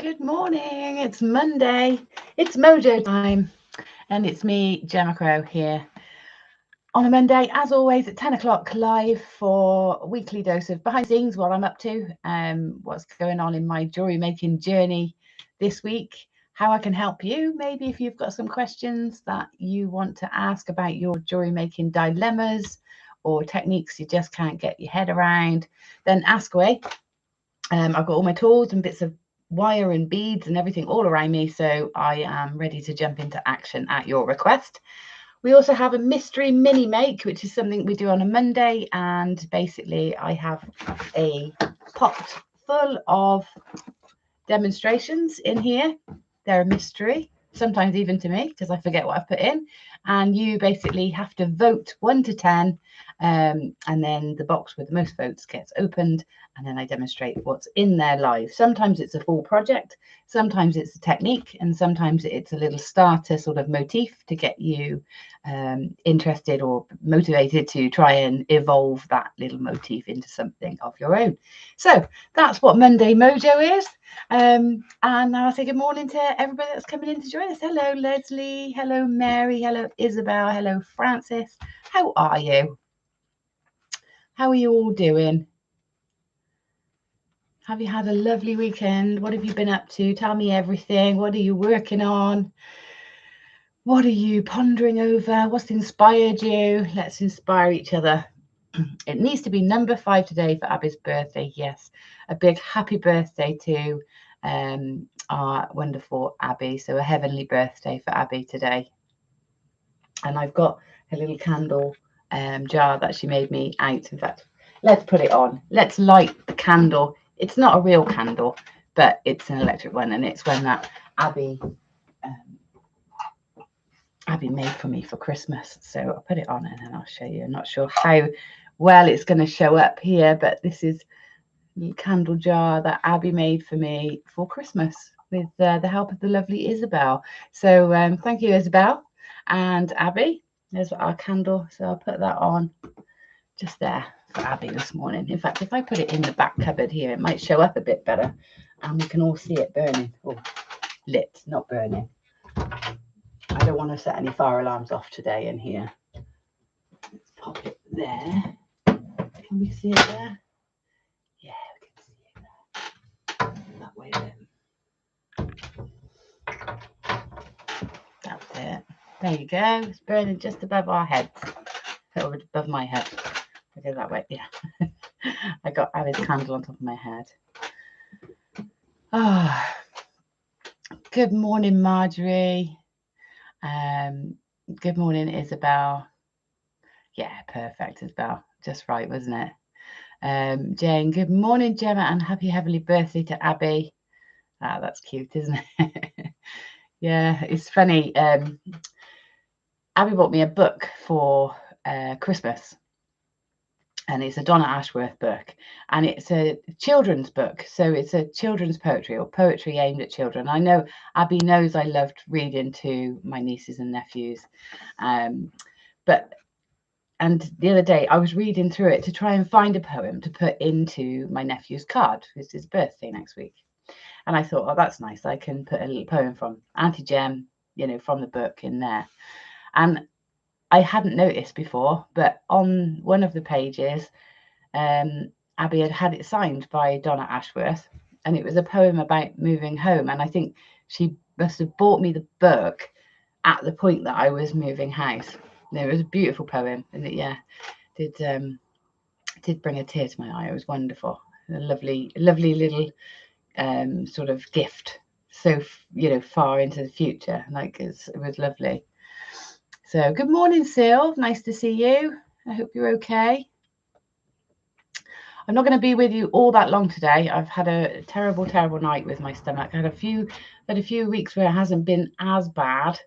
Good morning. It's Monday. It's Mojo time. And it's me, Gemma here on a Monday, as always, at 10 o'clock live for a weekly dose of behind the scenes, what I'm up to, what's going on in my jewelry making journey this week, how I can help you. Maybe if you've got some questions that you want to ask about your jewelry making dilemmas or techniques you just can't get your head around, then ask away. I've got all my tools and bits of wire and beads and everything all around me, so I am ready to jump into action at your request. We also have a mystery mini make, which is something we do on a Monday, and basically I have a pot full of demonstrations in here. They're a mystery, sometimes even to me, because I forget what I've put in, and you basically have to vote 1 to 10, and then the box with the most votes gets opened, and then I demonstrate what's in there live. Sometimes it's a full project, sometimes it's a technique, and sometimes it's a little starter sort of motif to get you interested or motivated to try and evolve that little motif into something of your own. So that's what Monday Mojo is. And now I'll say good morning to everybody that's coming in to join us. Hello, Leslie. Hello, Mary. Hello, Isabel. Hello, Francis. How are you? How are you all doing? Have you had a lovely weekend? What have you been up to? Tell me everything. What are you working on? What are you pondering over? What's inspired you? Let's inspire each other. It needs to be number 5 today for Abby's birthday. Yes, a big happy birthday to our wonderful Abby. So a heavenly birthday for Abby today. And I've got a little candle jar that she made me out. In fact, let's put it on. Let's light the candle. It's not a real candle, but it's an electric one, and it's one that Abby made for me for Christmas. So I'll put it on and then I'll show you. I'm not sure how well it's going to show up here, but this is the candle jar that Abby made for me for Christmas with the help of the lovely Isabel. So thank you, Isabel and Abby. There's our candle. So I'll put that on just there for Abby this morning. In fact, if I put it in the back cupboard here, it might show up a bit better and we can all see it burning. Oh, lit, not burning. I don't want to set any fire alarms off today in here. Let's pop it there. Can we see it there? Yeah, we can see it there. That way then. That's it. There you go. It's burning just above our heads. Or above my head. I go that way. Yeah. I got Abby's candle on top of my head. Oh. Good morning, Marjorie. Good morning, Isabel. Yeah, perfect, Isabel. Just right, wasn't it? Jane, good morning, Gemma, and happy heavenly birthday to Abby. Ah, that's cute, isn't it? Yeah, it's funny. Abby bought me a book for Christmas, and it's a Donna Ashworth book, and it's a children's book. So it's a children's poetry or poetry aimed at children. I know Abby knows I loved reading to my nieces and nephews, and the other day I was reading through it to try and find a poem to put into my nephew's card. It's his birthday next week. And I thought, oh, that's nice. I can put a little poem from Auntie Gem, from the book in there. And I hadn't noticed before, but on one of the pages, Abby had it signed by Donna Ashworth, and it was a poem about moving home. And I think she must have bought me the book at the point that I was moving house. It was a beautiful poem, and it did bring a tear to my eye. It was wonderful, a lovely little sort of gift. So far into the future, it was lovely. So good morning, Sil. Nice to see you. I hope you're okay. I'm not going to be with you all that long today. I've had a terrible night with my stomach. I had a few weeks where it hasn't been as bad.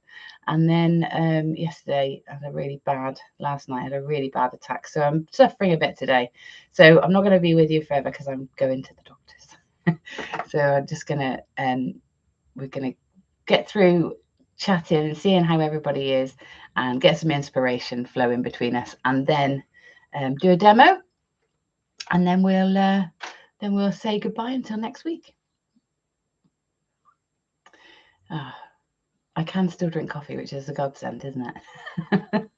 And then yesterday I had a really bad, last night I had a really bad attack. So I'm suffering a bit today. So I'm not going to be with you forever because I'm going to the doctors. So I'm just going to, we're going to get through chatting and seeing how everybody is and get some inspiration flowing between us, and then do a demo, and then we'll say goodbye until next week. Oh, I can still drink coffee, which is a godsend, isn't it?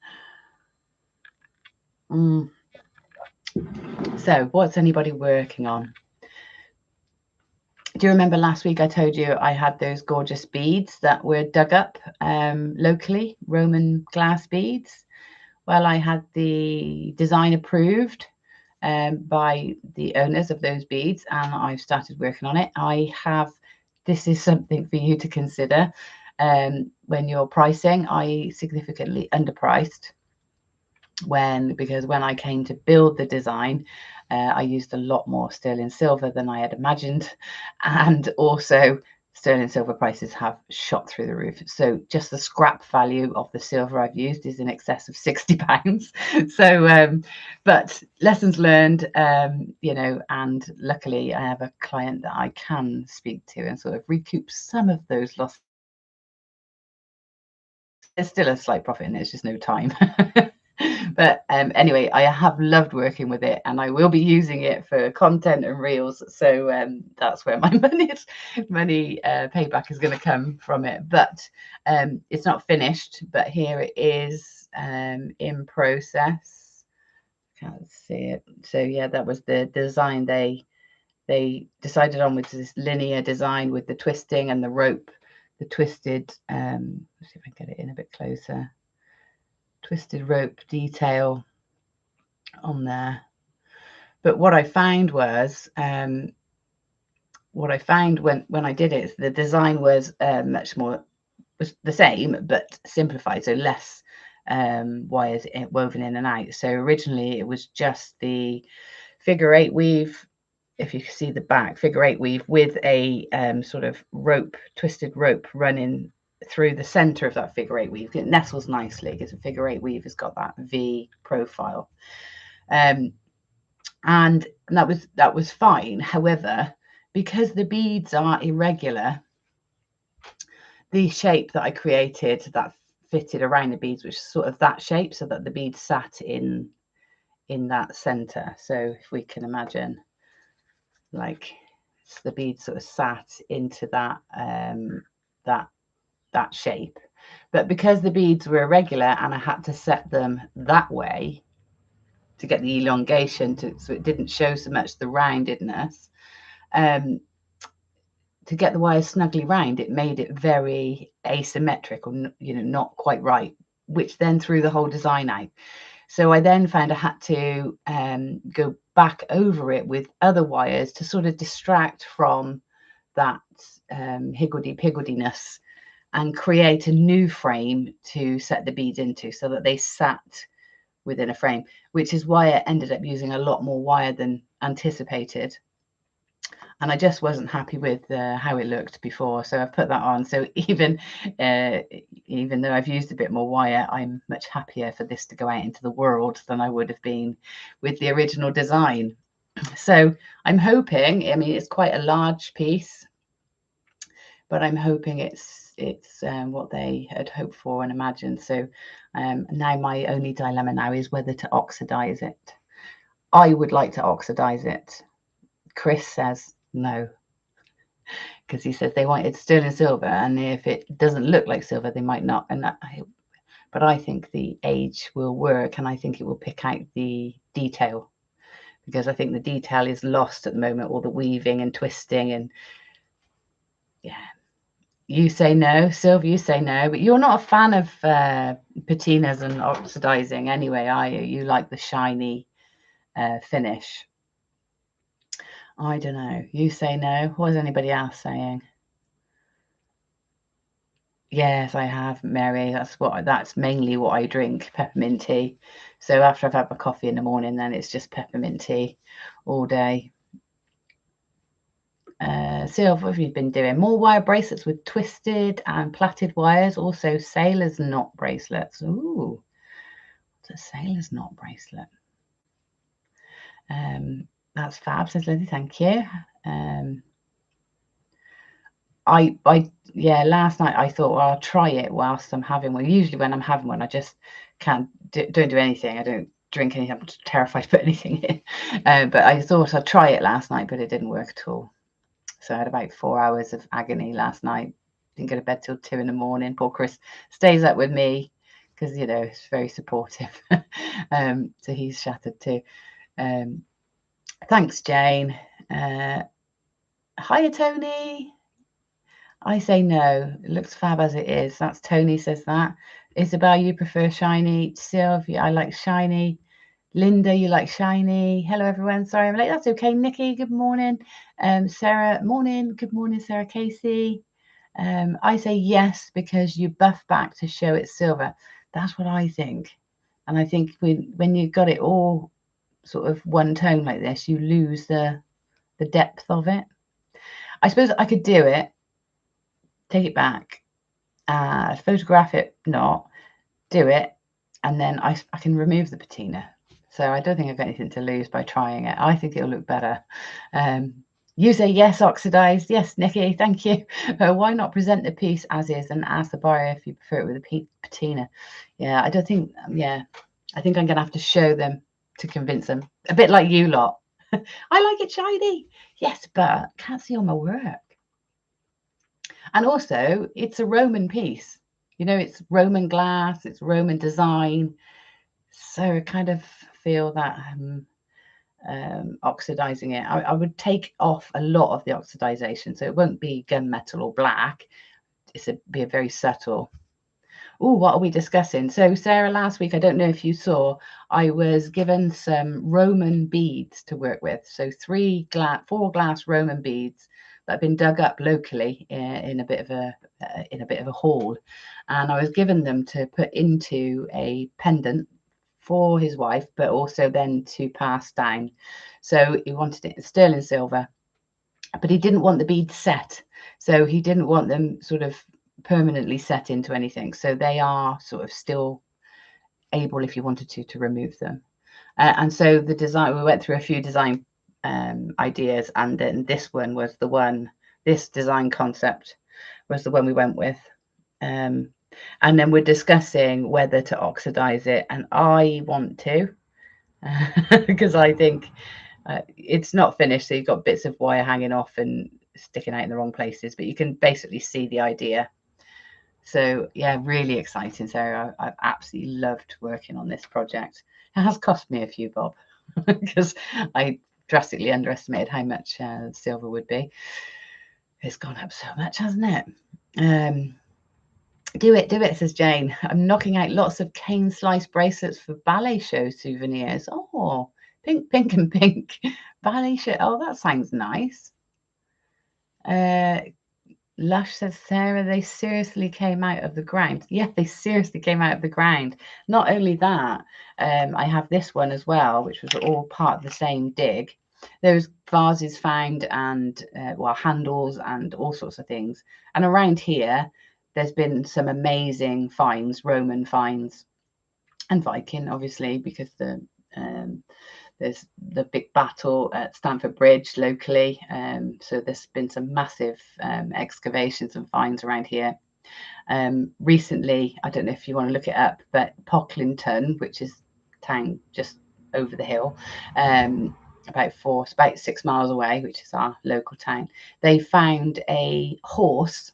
So what's anybody working on? Do you remember last week I told you I had those gorgeous beads that were dug up locally, Roman glass beads? Well, I had the design approved by the owners of those beads, and I've started working on it. This is something for you to consider when you're pricing. I significantly underpriced because when I came to build the design, I used a lot more sterling silver than I had imagined, and also sterling silver prices have shot through the roof. So just the scrap value of the silver I've used is in excess of £60. So, but lessons learned, you know, and luckily I have a client that I can speak to and sort of recoup some of those losses. There's still a slight profit in it, it's just no time. But anyway, I have loved working with it, and I will be using it for content and reels. So that's where my money payback is going to come from it. But it's not finished. But here it is in process. Can't see it. So yeah, that was the design they decided on, with this linear design with the twisting and the rope, the twisted. Let's see if I can get it in a bit closer. Twisted rope detail on there. But what I found was when I did it, the design was much more, was the same but simplified, so less wires woven in and out. So originally it was just the figure 8 weave, if you can see the back, figure 8 weave with a sort of rope, twisted rope running through the center of that figure 8 weave. It nestles nicely because a figure 8 weave has got that V profile. And that was fine. However, because the beads are irregular, the shape that I created that fitted around the beads was sort of that shape, so that the beads sat in that center. So if we can imagine, like, the beads sort of sat into that that shape. But because the beads were irregular and I had to set them that way to get the elongation so it didn't show so much the roundedness, to get the wires snugly round, it made it very asymmetric, or, you know, not quite right, which then threw the whole design out. So I then found I had to go back over it with other wires to sort of distract from that higgledy-piggledy-ness and create a new frame to set the beads into, so that they sat within a frame, which is why I ended up using a lot more wire than anticipated. And I just wasn't happy with how it looked before, so I've put that on. So even though I've used a bit more wire, I'm much happier for this to go out into the world than I would have been with the original design. So I'm hoping, I mean, it's quite a large piece, but I'm hoping it's what they had hoped for and imagined. So now my only dilemma now is whether to oxidize it. I would like to oxidize it. Chris says no, because he says they wanted sterling silver, and if it doesn't look like silver, they might not. But I think the age will work, and I think it will pick out the detail, because I think the detail is lost at the moment, all the weaving and twisting. And yeah, you say no, Sylvia, you say no, but you're not a fan of patinas and oxidizing anyway, are you? You like the shiny finish. I don't know. You say no. What is anybody else saying? Yes, I have, Mary. That's mainly what I drink, peppermint tea. So after I've had my coffee in the morning, then it's just peppermint tea all day. Sylv, what have you been doing? More wire bracelets with twisted and plaited wires. Also sailor's knot bracelets. Ooh, what's a sailor's knot bracelet? That's fab, says Lizzie. Thank you. Yeah, last night I thought, well, I'll try it whilst I'm having one. Usually when I'm having one, I just don't do anything. I don't drink anything. I'm terrified to put anything in. But I thought I'd try it last night, but it didn't work at all. So I had about 4 hours of agony last night. didn't go to bed till 2 in the morning. Poor Chris stays up with me because, you know, it's very supportive. So he's shattered too. Thanks, Jane. Hiya, Tony. I say no. It looks fab as it is. That's Tony says that. Isabel, you prefer shiny. Sylvia, I like shiny. Linda, you like shiny. Hello, everyone. Sorry I'm late. That's okay. Nikki, good morning. Sarah, morning. Good morning, Sarah Casey. I say yes because you buff back to show it's silver. That's what I think. And I think when you've got it all sort of one tone like this, you lose the depth of it. I suppose I could do it, take it back, photograph it, not do it, and then I can remove the patina. So I don't think I've got anything to lose by trying it. I think it'll look better. You say yes, oxidized. Yes, Nikki, thank you. Why not present the piece as is and ask the buyer if you prefer it with a patina? Yeah, I don't think, I think I'm going to have to show them to convince them. A bit like you lot. I like it shiny. Yes, but can't see all my work. And also, it's a Roman piece. You know, it's Roman glass, it's Roman design. So I kind of feel that oxidizing it, I would take off a lot of the oxidization. So it won't be gunmetal or black. Be a very subtle. Oh, what are we discussing? So Sarah, last week, I don't know if you saw, I was given some Roman beads to work with. So 4 glass Roman beads that have been dug up locally in a bit of a hall, and I was given them to put into a pendant for his wife, but also then to pass down. So he wanted it in sterling silver, but he didn't want the beads set. So he didn't want them sort of permanently set into anything. So they are sort of still able, if you wanted to remove them. And so the design, we went through a few design ideas, and then this one was the one, this design concept was the one we went with. And then we're discussing whether to oxidize it, and I want to because I think it's not finished, so you've got bits of wire hanging off and sticking out in the wrong places, but you can basically see the idea. So yeah, really exciting, Sarah. I've absolutely loved working on this project. It has cost me a few bob because I drastically underestimated how much silver would be. It's gone up so much, hasn't it? Do it, says Jane. I'm knocking out lots of cane slice bracelets for ballet show souvenirs. Oh, pink, pink, and pink. Ballet show. Oh, that sounds nice. Lush says, Sarah, they seriously came out of the ground. Yeah, they seriously came out of the ground. Not only that, I have this one as well, which was all part of the same dig. Those vases found, and handles and all sorts of things. And around here, there's been some amazing finds, Roman finds, and Viking, obviously, because there's the big battle at Stamford Bridge locally. So there's been some massive excavations and finds around here. Recently, I don't know if you want to look it up, but Pocklington, which is town just over the hill, about 6 miles away, which is our local town, they found a horse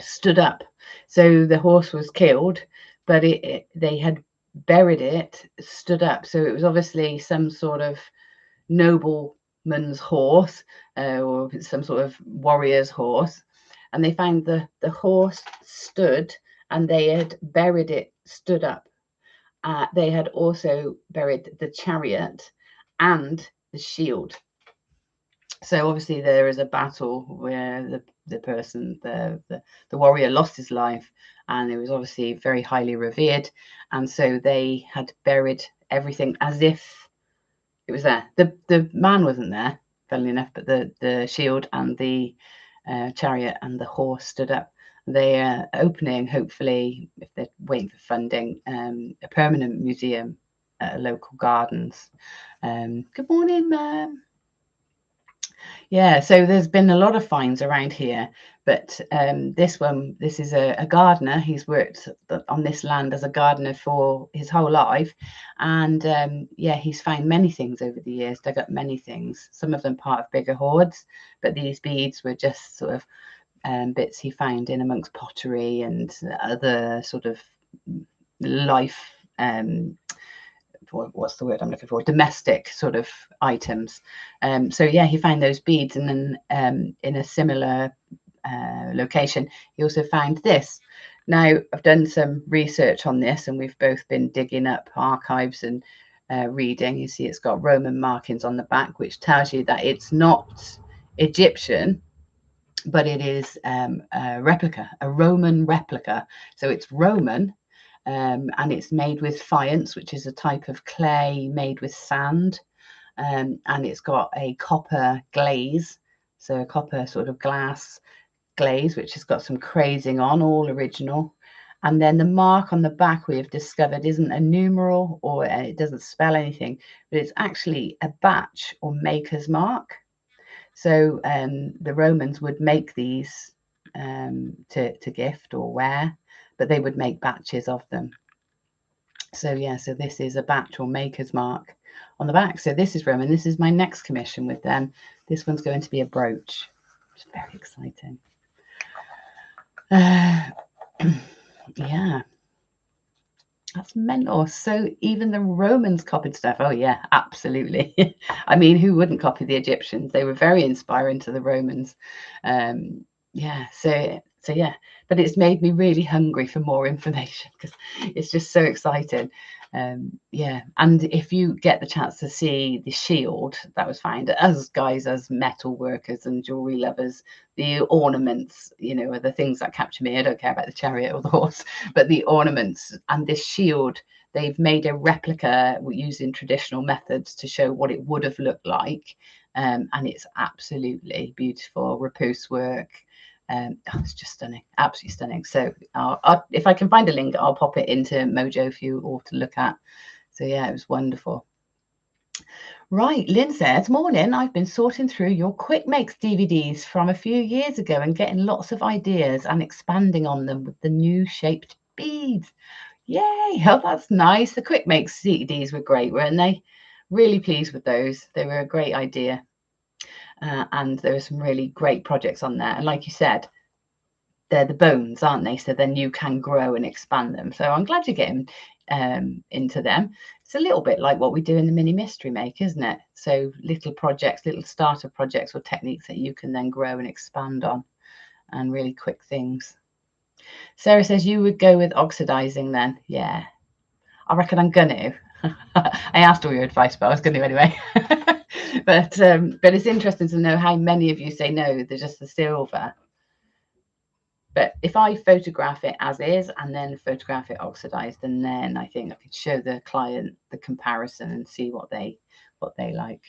stood up. So the horse was killed, but they had buried it stood up. So it was obviously some sort of nobleman's horse or some sort of warrior's horse. And they found the horse stood, and they had buried it stood up. They had also buried the chariot and the shield. So obviously there is a battle where the person, the warrior, lost his life, and it was obviously very highly revered, and so they had buried everything as if it was there. The man wasn't there, funnily enough, but the shield and the chariot and the horse stood up. They are opening, hopefully, if they're waiting for funding, a permanent museum at local gardens. Good morning, ma'am. Yeah, so there's been a lot of finds around here, but this is a gardener. He's worked on this land as a gardener for his whole life, and yeah, he's found many things over the years, dug up many things, some of them part of bigger hoards, but these beads were just sort of bits he found in amongst pottery and other sort of life, what's the word I'm looking for, domestic sort of items. So yeah, he found those beads, and then in a similar location he also found this. Now I've done some research on this, and we've both been digging up archives and reading. You see it's got Roman markings on the back, which tells you that it's not Egyptian, but it is a replica, a Roman replica. So it's Roman, and it's made with faience, which is a type of clay made with sand, and it's got a copper glaze, so a copper sort of glass glaze, which has got some crazing on, all original. And then the mark on the back we have discovered isn't a numeral, or it doesn't spell anything, but it's actually a batch or maker's mark. So the Romans would make these to gift or wear, but they would make batches of them. So yeah, so this is a batch or maker's mark on the back. So this is Roman. This is my next commission with them. This one's going to be a brooch. It's very exciting. Yeah, that's mental. So even the Romans copied stuff. Oh yeah, absolutely. I mean, who wouldn't copy the Egyptians? They were very inspiring to the Romans. Yeah, so yeah, but it's made me really hungry for more information because it's just so exciting. Yeah, and if you get the chance to see the shield that was found, as guys, as metal workers and jewelry lovers, the ornaments, you know, are the things that capture me. I don't care about the chariot or the horse, but the ornaments and this shield, they've made a replica using traditional methods to show what it would have looked like, and it's absolutely beautiful, repousse work. Oh, it's just stunning, absolutely stunning. So if I can find a link, I'll pop it into Mojo for you all to look at. So yeah, it was wonderful. Right, Lynn says, morning, I've been sorting through your quick makes DVDs from a few years ago and getting lots of ideas and expanding on them with the new shaped beads. Yay, oh, that's nice. The quick makes CDs were great, weren't they? Really pleased with those. They were a great idea. And there are some really great projects on there. And like you said, they're the bones, aren't they? So then you can grow and expand them. So I'm glad you're getting into them. It's a little bit like what we do in the mini mystery make, isn't it? So little projects, little starter projects or techniques that you can then grow and expand on, and really quick things. Sarah says you would go with oxidizing then. Yeah, I reckon I'm gonna. I asked all your advice, but I was going to anyway. But it's interesting to know how many of you say no, they're just the silver. But if I photograph it as is and then photograph it oxidized, and then I think I could show the client the comparison and see what they like.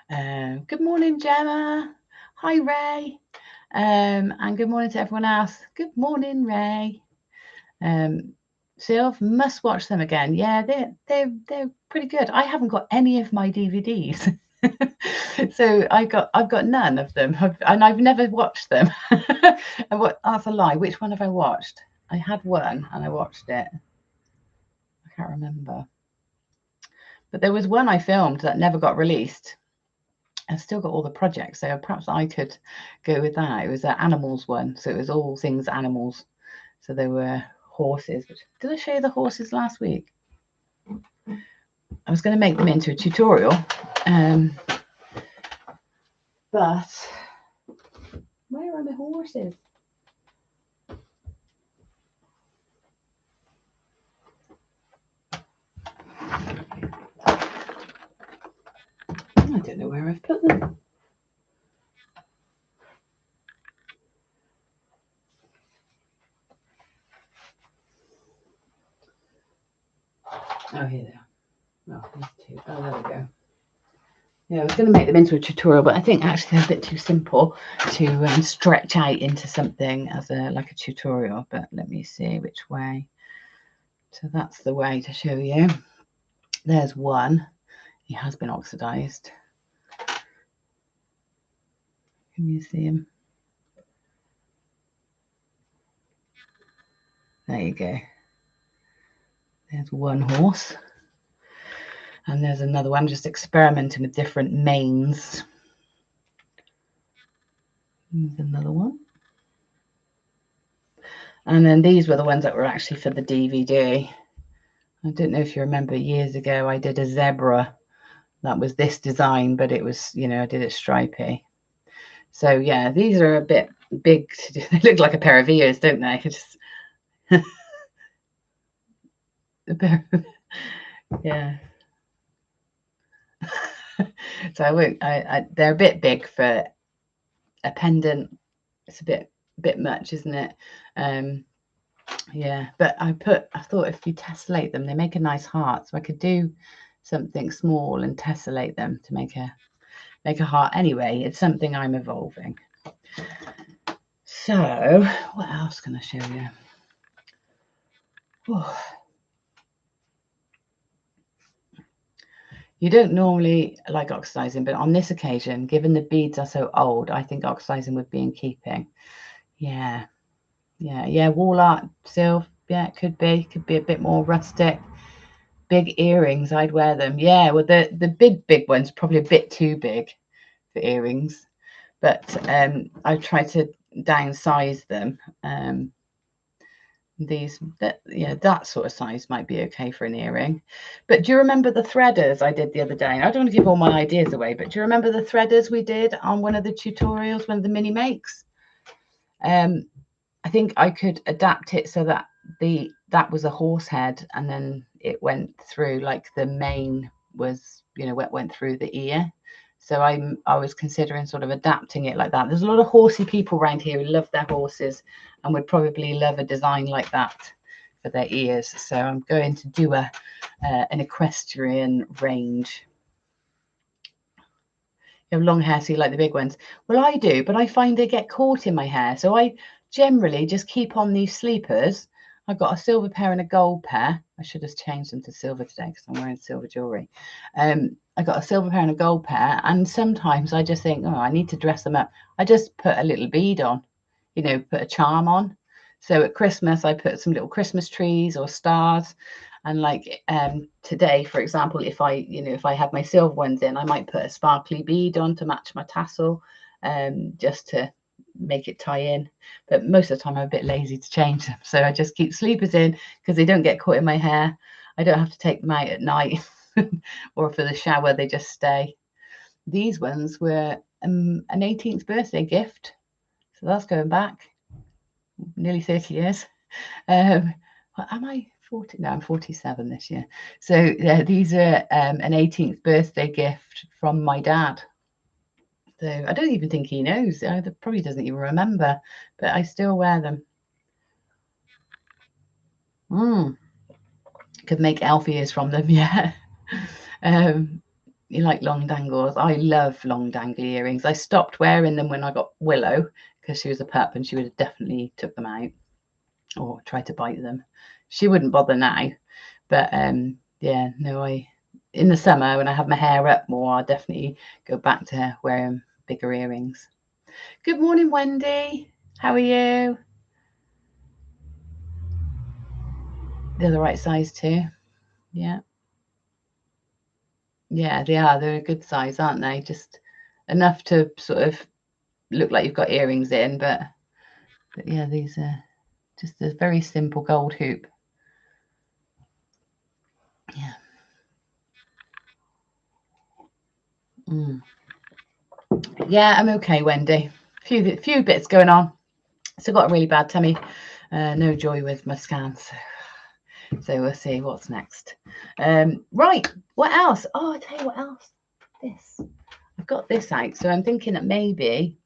Good morning, Gemma. Hi, Ray. And good morning to everyone else. Good morning, Ray. Sylv, must watch them again. Yeah, they're pretty good. I haven't got any of my DVDs. So I've got none of them, and I've never watched them. And that's a lie. Which one have I watched? I had one and I watched it. I can't remember. But there was one I filmed that never got released. I've still got all the projects, so perhaps I could go with that. It was an animals one, so it was all things animals. So there were horses. Did I show you the horses last week? I was going to make them into a tutorial, but where are the horses? I don't know where I've put them. Oh, here they are. Oh, there's two. Oh, there we go. Yeah, I was going to make them into a tutorial, but I think actually they're a bit too simple to stretch out into something as like a tutorial. But let me see which way. So that's the way to show you. There's one. He has been oxidized. Can you see him? There you go. There's one horse. And there's another one just experimenting with different manes. Here's another one. And then these were the ones that were actually for the DVD. I don't know if you remember years ago, I did a zebra. That was this design, but it was, you know, I did it stripy. So yeah, these are a bit big. They look like a pair of ears, don't they? Just a pair of, yeah. So I won't. They're a bit big for a pendant. It's a bit much, isn't it? Yeah, but I thought if you tessellate them, they make a nice heart. So I could do something small and tessellate them to make a heart. Anyway, it's something I'm evolving. So what else can I show you? Oh. You don't normally like oxidizing, but on this occasion, given the beads are so old, I think oxidizing would be in keeping. Yeah. Wall art, silver. Yeah, it could be a bit more rustic. Big earrings, I'd wear them. Yeah, well, the big ones probably a bit too big for earrings, but I try to downsize them. That sort of size might be okay for an earring. But do you remember the threaders I did the other day? And I don't want to give all my ideas away, but do you remember the threaders we did on one of the tutorials, one of the mini makes? I think I could adapt it so that that was a horse head, and then it went through, like the mane was, you know, went through the ear. So I was considering sort of adapting it like that. There's a lot of horsey people around here who love their horses and would probably love a design like that for their ears. So I'm going to do an equestrian range. You have long hair, so you like the big ones. Well, I do, but I find they get caught in my hair. So I generally just keep on these sleepers. I've got a silver pair and a gold pair. I should have changed them to silver today because I'm wearing silver jewellery. I got a silver pair and a gold pair, and sometimes I just think, oh, I need to dress them up. I just put a little bead on, you know, put a charm on. So at Christmas, I put some little Christmas trees or stars. And like today, for example, if I have my silver ones in, I might put a sparkly bead on to match my tassel, just to make it tie in. But most of the time I'm a bit lazy to change them, so I just keep sleepers in because they don't get caught in my hair. I don't have to take them out at night or for the shower, they just stay. These ones were an 18th birthday gift, so that's going back nearly 30 years. Am I 40? No, I'm 47 this year. So yeah, these are an 18th birthday gift from my dad. So I don't even think he knows. Probably doesn't even remember, but I still wear them. Could make elf ears from them, yeah. You like long dangles? I love long dangly earrings. I stopped wearing them when I got Willow because she was a pup and she would have definitely took them out or tried to bite them. She wouldn't bother now, but yeah, no, in the summer when I have my hair up more, I'll definitely go back to wearing bigger earrings. Good morning, Wendy. How are you? They're the right size too. Yeah. Yeah, they are. They're a good size, aren't they? Just enough to sort of look like you've got earrings in, but yeah, these are just a very simple gold hoop. Yeah. Yeah, I'm okay, Wendy. Few bits going on. Still got a really bad tummy. No joy with my scans. So we'll see what's next. Right, what else? Oh, I'll tell you what else. I've got this out. So I'm thinking that maybe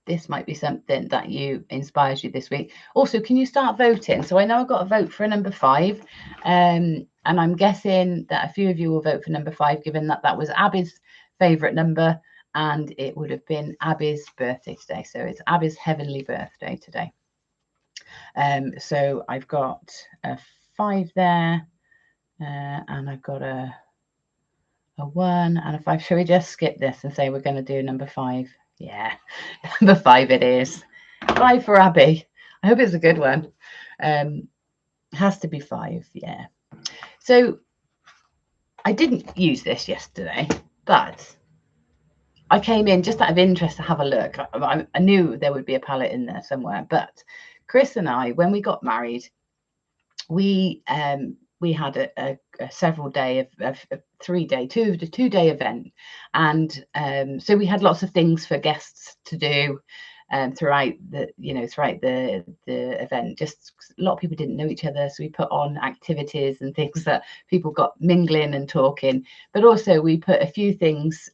this might be something that inspires you this week. Also, can you start voting? So I know I've got a vote for number 5. And I'm guessing that a few of you will vote for number 5, given that was Abby's favourite number. And it would have been Abby's birthday today. So it's Abby's heavenly birthday today. So I've got a 5 there, and I've got a 1 and a 5. Shall we just skip this and say we're going to do number 5? Yeah, number 5 it is. 5 for Abby. I hope it's a good one. Has to be 5, yeah. So I didn't use this yesterday, but I came in just out of interest to have a look. I knew there would be a palette in there somewhere, but Chris and I, when we got married, we had a several day of 3-day, two-day event, and so we had lots of things for guests to do throughout the event. Just a lot of people didn't know each other, so we put on activities and things that people got mingling and talking, but also we put a few things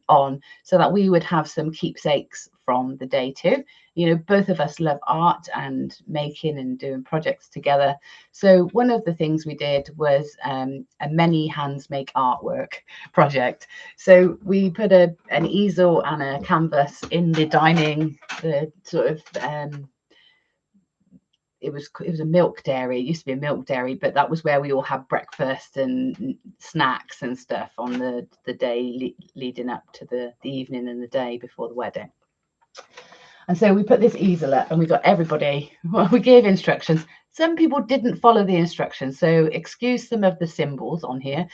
on so that we would have some keepsakes from the day too. You know, both of us love art and making and doing projects together. So one of the things we did was a many hands make artwork project. So we put an easel and a canvas in the dining, the sort of it was a milk dairy. It used to be a milk dairy, but that was where we all had breakfast and snacks and stuff on the day leading up to the evening and the day before the wedding. And so we put this easel up and we got everybody, well, we gave instructions. Some people didn't follow the instructions, so excuse some of the symbols on here.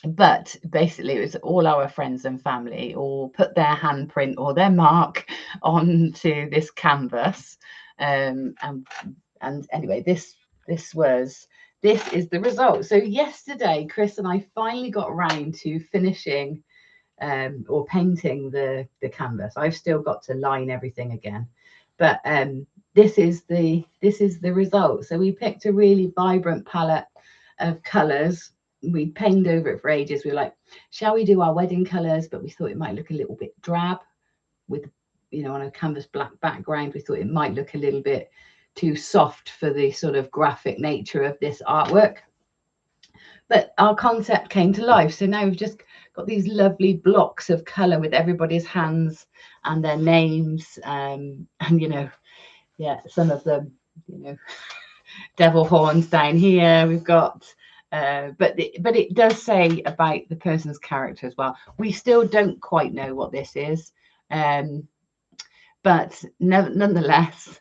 But basically it was all our friends and family all put their handprint or their mark onto this canvas. And anyway, this is the result. So yesterday, Chris and I finally got around to finishing or painting the canvas. I've still got to line everything again, but this is the result. So we picked a really vibrant palette of colors. We painted over it for ages. We were like, shall we do our wedding colors? But we thought it might look a little bit drab with, you know, on a canvas black background. We thought it might look a little bit too soft for the sort of graphic nature of this artwork. But our concept came to life. So now we've just got these lovely blocks of color with everybody's hands and their names, and you know, yeah, some of them, you know, devil horns down here. We've got but it does say about the person's character as well. We still don't quite know what this is, but nonetheless,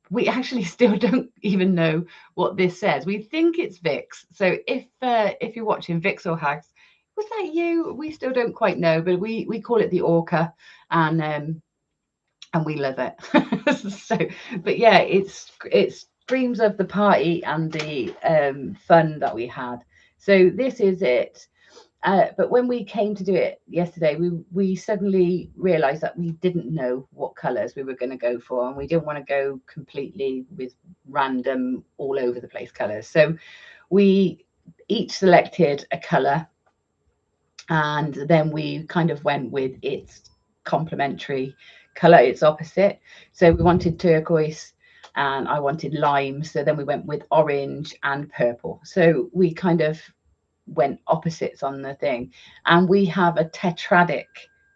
we actually still don't even know what this says. We think it's Vix. So if you're watching Vix or Hags, was that you? We still don't quite know, but we call it the Orca, and we love it. So, but yeah, it's dreams of the party and the fun that we had. So this is it. But when we came to do it yesterday, we suddenly realized that we didn't know what colors we were going to go for, and we didn't want to go completely with random all over the place colors. So we each selected a color, and then we kind of went with its complementary color, its opposite. So we wanted turquoise and I wanted lime, so then we went with orange and purple. So we kind of went opposites on the thing, and we have a tetradic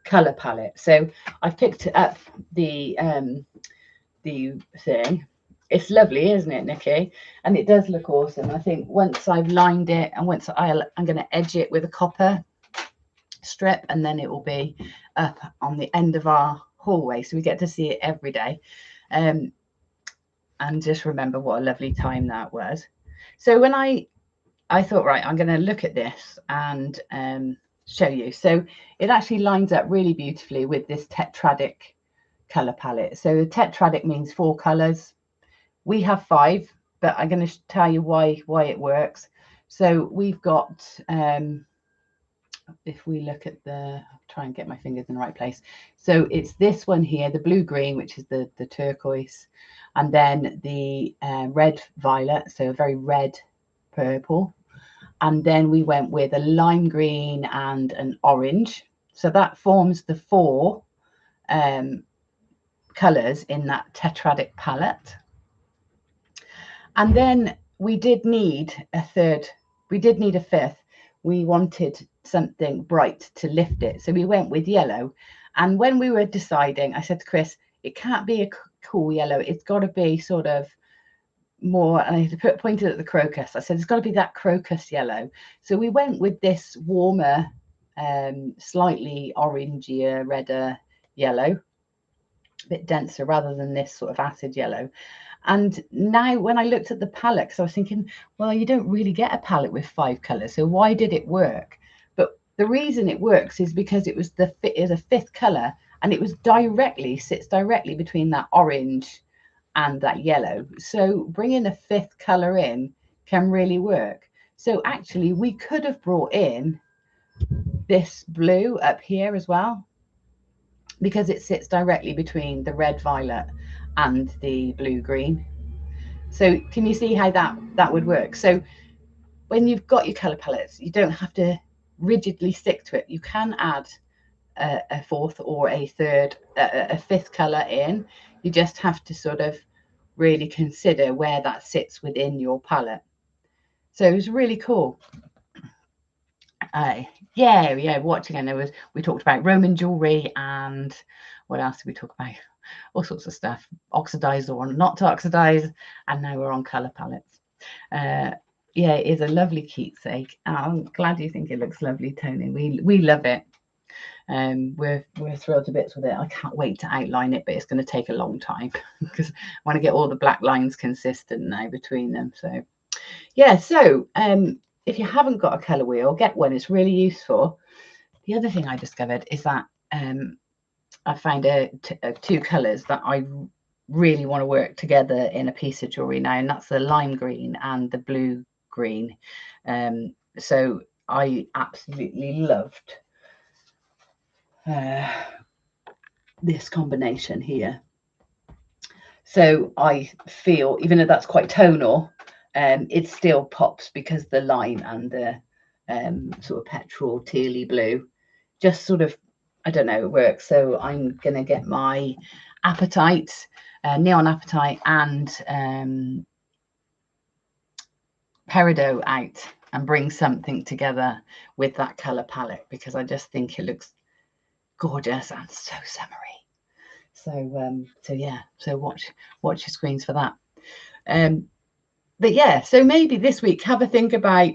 color palette. So I've picked up the thing. It's lovely, isn't it, Nikki? And it does look awesome. I think once I've lined it and once I'm going to edge it with a copper strip, and then it will be up on the end of our hallway, so we get to see it every day. And just remember what a lovely time that was. So when I thought, right, I'm going to look at this and show you. So it actually lines up really beautifully with this tetradic color palette. So tetradic means 4 colors. We have 5, but I'm going to tell you why it works. So we've got if we look at I'll try and get my fingers in the right place. So it's this one here, the blue green, which is the turquoise, and then the red violet, so a very red purple, and then we went with a lime green and an orange. So that forms the 4 colors in that tetradic palette. And then we did need a third, we did need a 5th. We wanted something bright to lift it, so we went with yellow. And when we were deciding, I said to Chris, it can't be a cool yellow, it's got to be sort of more, and I pointed at the crocus. I said it's got to be that crocus yellow. So we went with this warmer, slightly orangier, redder yellow, a bit denser rather than this sort of acid yellow. And now when I looked at the palette, so I was thinking, well, you don't really get a palette with 5 colors, so why did it work? But The reason it works is because it was a fifth color, and it was sits directly between that orange and that yellow. So bringing a fifth color in can really work. So actually we could have brought in this blue up here as well, because it sits directly between the red violet and the blue green. So can you see how that would work? So when you've got your color palettes, you don't have to rigidly stick to it. You can add a fourth or a fifth color in. You just have to sort of really consider where that sits within your palette. So it was really cool. Yeah, watching. And we talked about Roman jewellery, and what else did we talk about? All sorts of stuff, oxidized or not to oxidize, and now we're on color palettes. Yeah, it is a lovely keepsake. I'm glad you think it looks lovely, Tony. We love it. We're thrilled to bits with it. I can't wait to outline it, but it's going to take a long time because I want to get all the black lines consistent now between them. So yeah, so if you haven't got a color wheel, get one. It's really useful. The other thing I discovered is that I found two colors that I really want to work together in a piece of jewelry now, and that's the lime green and the blue green. So I absolutely loved this combination here. So I feel, even though that's quite tonal, it still pops because the lime and the sort of petrol tealy blue just sort of, I don't know, it works. So I'm going to get my apatite, neon apatite, and peridot out and bring something together with that color palette, because I just think it looks gorgeous and so summery. So yeah, so watch your screens for that. But yeah, so maybe this week have a think about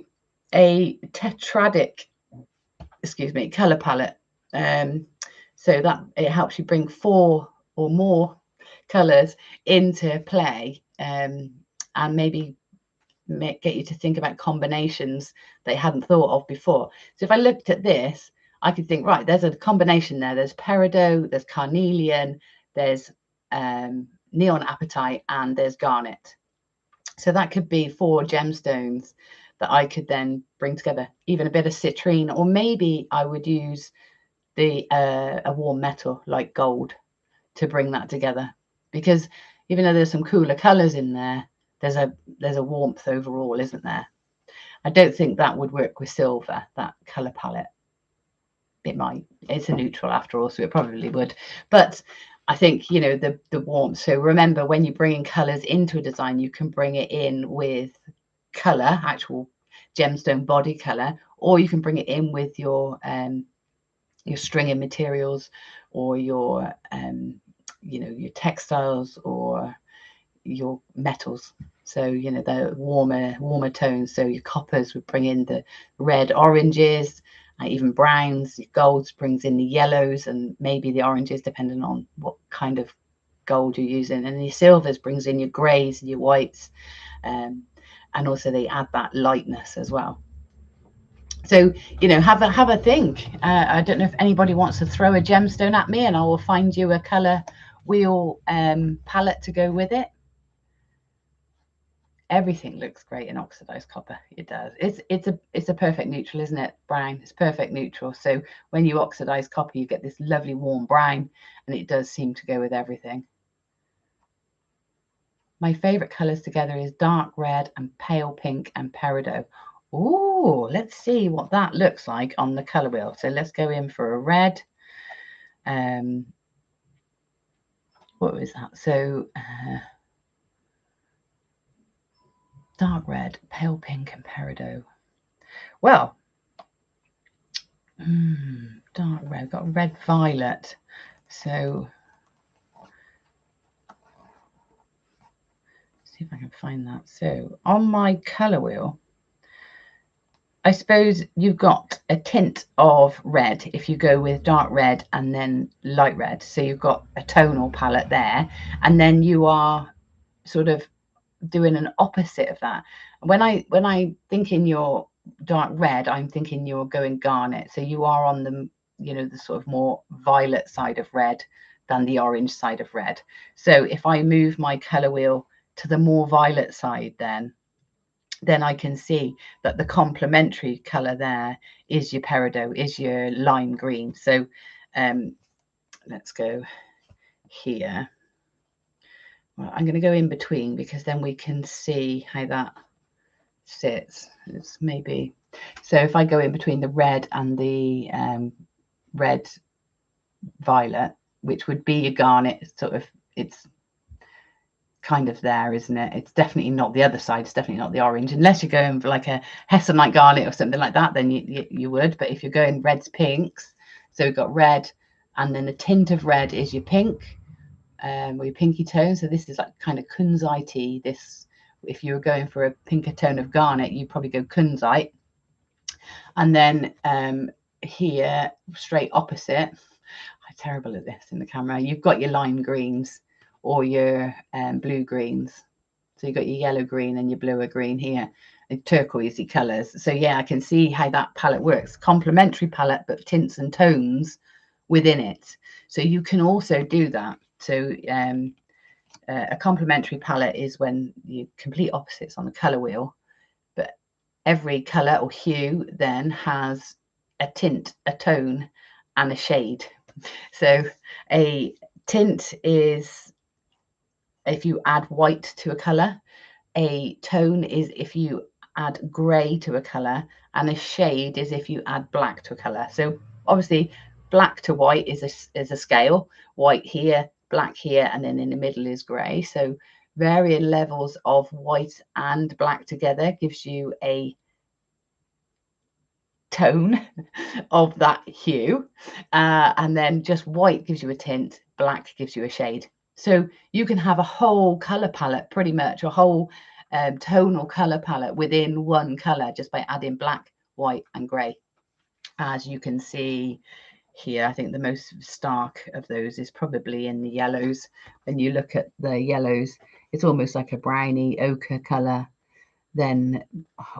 a tetradic, color palette, so that it helps you bring 4 or more colors into play, and maybe get you to think about combinations that you hadn't thought of before. So if I looked at this, I could think, right, there's a combination there. There's peridot, there's carnelian, there's neon apatite, and there's garnet. So that could be 4 gemstones that I could then bring together, even a bit of citrine, or maybe I would use a warm metal like gold to bring that together, because even though there's some cooler colors in there, there's a warmth overall, isn't there? I don't think that would work with silver, that color palette. It might. It's a neutral after all, so it probably would. But I think, you know, the warmth. So remember, when you bring in colors into a design, you can bring it in with color, actual gemstone body color, or you can bring it in with your stringing materials, or your your textiles, or your metals. So, you know, the warmer tones. So your coppers would bring in the red, oranges, even browns. Your golds brings in the yellows, and maybe the oranges, depending on what kind of gold you're using. And your silvers brings in your greys and your whites, and also they add that lightness as well. So, you know, have a think. I don't know if anybody wants to throw a gemstone at me, and I will find you a color wheel palette to go with it. Everything looks great in oxidized copper. It does. It's a perfect neutral, isn't it? Brown. It's perfect neutral. So when you oxidize copper, you get this lovely warm brown, and it does seem to go with everything. My favorite colors together is dark red and pale pink and peridot. Oh, let's see what that looks like on the color wheel. So let's go in for a red. What was that? So dark red, pale pink, and peridot. Well, dark red, got red violet. So see if I can find that. So on my color wheel, I suppose you've got a tint of red if you go with dark red and then light red. So you've got a tonal palette there, and then you are sort of doing an opposite of that. When I think in your dark red, I'm thinking you're going garnet. So you are on the, you know, the sort of more violet side of red than the orange side of red. So if I move my color wheel to the more violet side, then I can see that the complementary color there is your peridot, is your lime green. So let's go here. Well, I'm going to go in between because then we can see how that sits. It's maybe, so if I go in between the red and the red violet, which would be a garnet, sort of, it's kind of there, isn't it? It's definitely not the other side. It's definitely not the orange, unless you're going for like a Hesselite garnet or something like that, then you would. But if you're going reds, pinks, so we've got red, and then the tint of red is your pink, with your pinky tone. So this is like kind of kunzite. This, if you were going for a pinker tone of garnet, you probably go kunzite. And then here, straight opposite, I'm terrible at this in the camera, you've got your lime greens or your blue greens. So you've got your yellow green and your bluer green here, and turquoisey colours. So yeah, I can see how that palette works. Complementary palette, but tints and tones within it. So you can also do that. So a complementary palette is when you complete opposites on the colour wheel, but every colour or hue then has a tint, a tone, and a shade. So a tint is if you add white to a colour, a tone is if you add grey to a colour, and a shade is if you add black to a colour. So obviously black to white is a scale, white here, black here, and then in the middle is grey. So varying levels of white and black together gives you a tone of that hue, and then just white gives you a tint, black gives you a shade. So you can have a whole color palette, pretty much a whole tonal color palette within one color just by adding black, white and gray. As you can see here, I think the most stark of those is probably in the yellows. When you look at the yellows, it's almost like a browny ochre color, then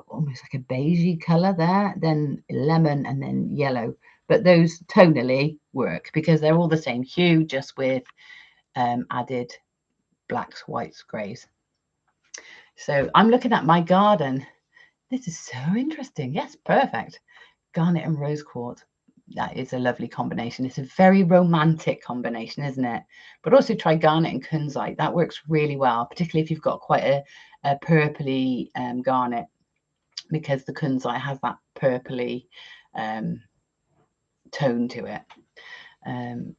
almost like a beigey color there, then lemon, and then yellow. But those tonally work because they're all the same hue, just with added blacks, whites, greys. So I'm looking at my garden. This is so interesting. Yes, perfect. Garnet and rose quartz. That is a lovely combination. It's a very romantic combination, isn't it? But also try garnet and kunzite. That works really well, particularly if you've got quite a purpley garnet, because the kunzite has that purpley tone to it. And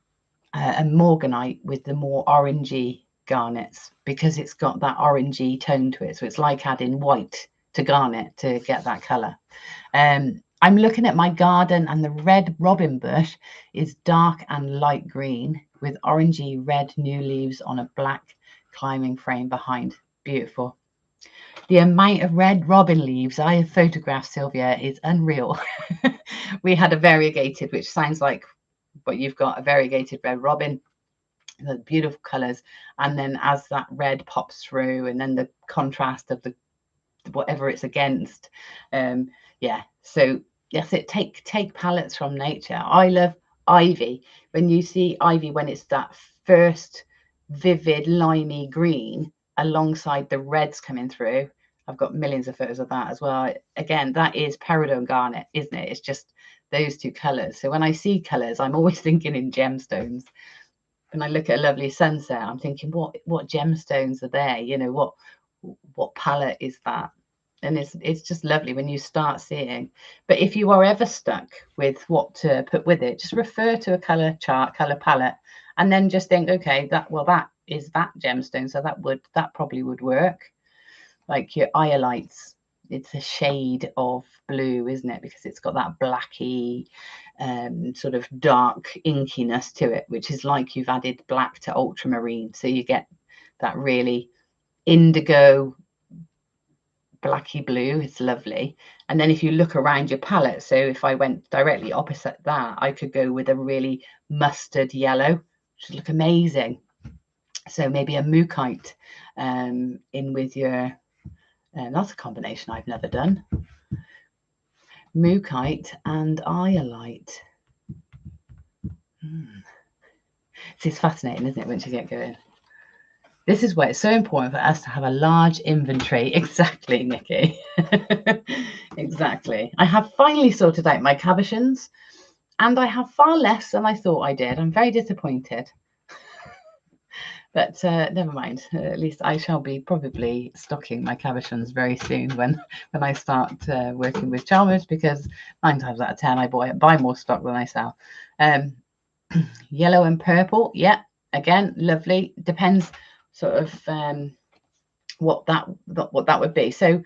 morganite with the more orangey garnets, because it's got that orangey tone to it. So it's like adding white to garnet to get that color. I'm looking at my garden, and the red robin bush is dark and light green with orangey red new leaves on a black climbing frame behind. Beautiful. The amount of red robin leaves I have photographed, Sylvia, is unreal. We had a variegated, which sounds like what you've got, a variegated red robin, the beautiful colors. And then as that red pops through, and then the contrast of the whatever it's against, yeah. So yes, take palettes from nature. I love ivy. When you see ivy, when it's that first vivid limey green alongside the reds coming through, I've got millions of photos of that as well. Again, that is peridot and garnet, isn't it? It's just those two colors. So when I see colors, I'm always thinking in gemstones. When I look at a lovely sunset, I'm thinking, what gemstones are there? You know, what palette is that? And it's just lovely when you start seeing. But if you are ever stuck with what to put with it, just refer to a color chart, color palette, and then just think, okay, that is that gemstone, so that probably would work. Like your iolites, it's a shade of blue, isn't it? Because it's got that blacky sort of dark inkiness to it, which is like you've added black to ultramarine, so you get that really indigo blacky blue. It's lovely. And then if you look around your palette, so if I went directly opposite that, I could go with a really mustard yellow, which would look amazing. So maybe a mookaite in with your that's a combination I've never done. mookaite and iolite. It's fascinating, isn't it, once you get going? This is why it's so important for us to have a large inventory. Exactly, Nikki. Exactly. I have finally sorted out my cabochons, and I have far less than I thought I did. I'm very disappointed. But never mind. At least I shall be probably stocking my cabochons very soon when I start working with Chalmers, because 9 times out of 10 I buy more stock than I sell. Yellow and purple, yeah, again, lovely. Depends sort of what that would be. So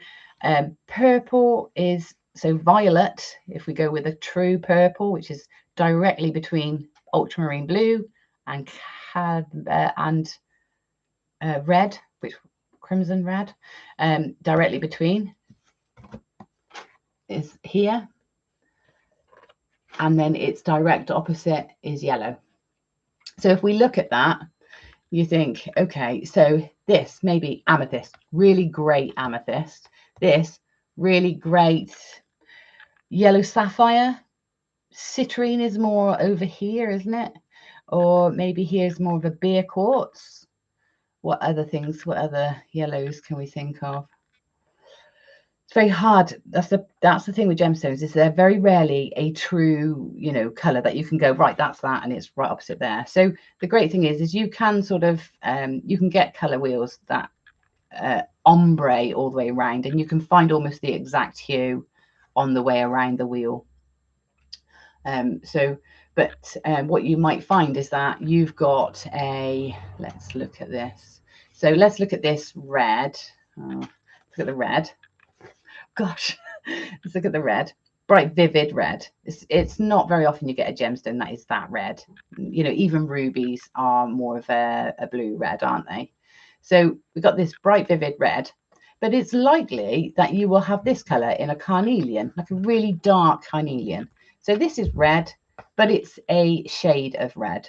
purple is, so violet, if we go with a true purple, which is directly between ultramarine blue and red, which crimson red, directly between is here, and then its direct opposite is yellow. So if we look at that, you think, okay, so this maybe amethyst, really great amethyst, this really great yellow sapphire, citrine is more over here, isn't it? Or maybe here's more of a beer quartz. What other things, what other yellows can we think of? It's very hard. That's the thing with gemstones, is they're very rarely a true, color that you can go, right, that's that, and it's right opposite there. So the great thing is you can sort of you can get color wheels that ombre all the way around, and you can find almost the exact hue on the way around the wheel. But what you might find is that you've got let's look at this. So let's look at this red. Look at the red. Gosh, let's look at the red. Bright, vivid red. It's not very often you get a gemstone that is that red. Even rubies are more of a blue red, aren't they? So we've got this bright, vivid red, but it's likely that you will have this color in a carnelian, like a really dark carnelian. So this is red, but it's a shade of red,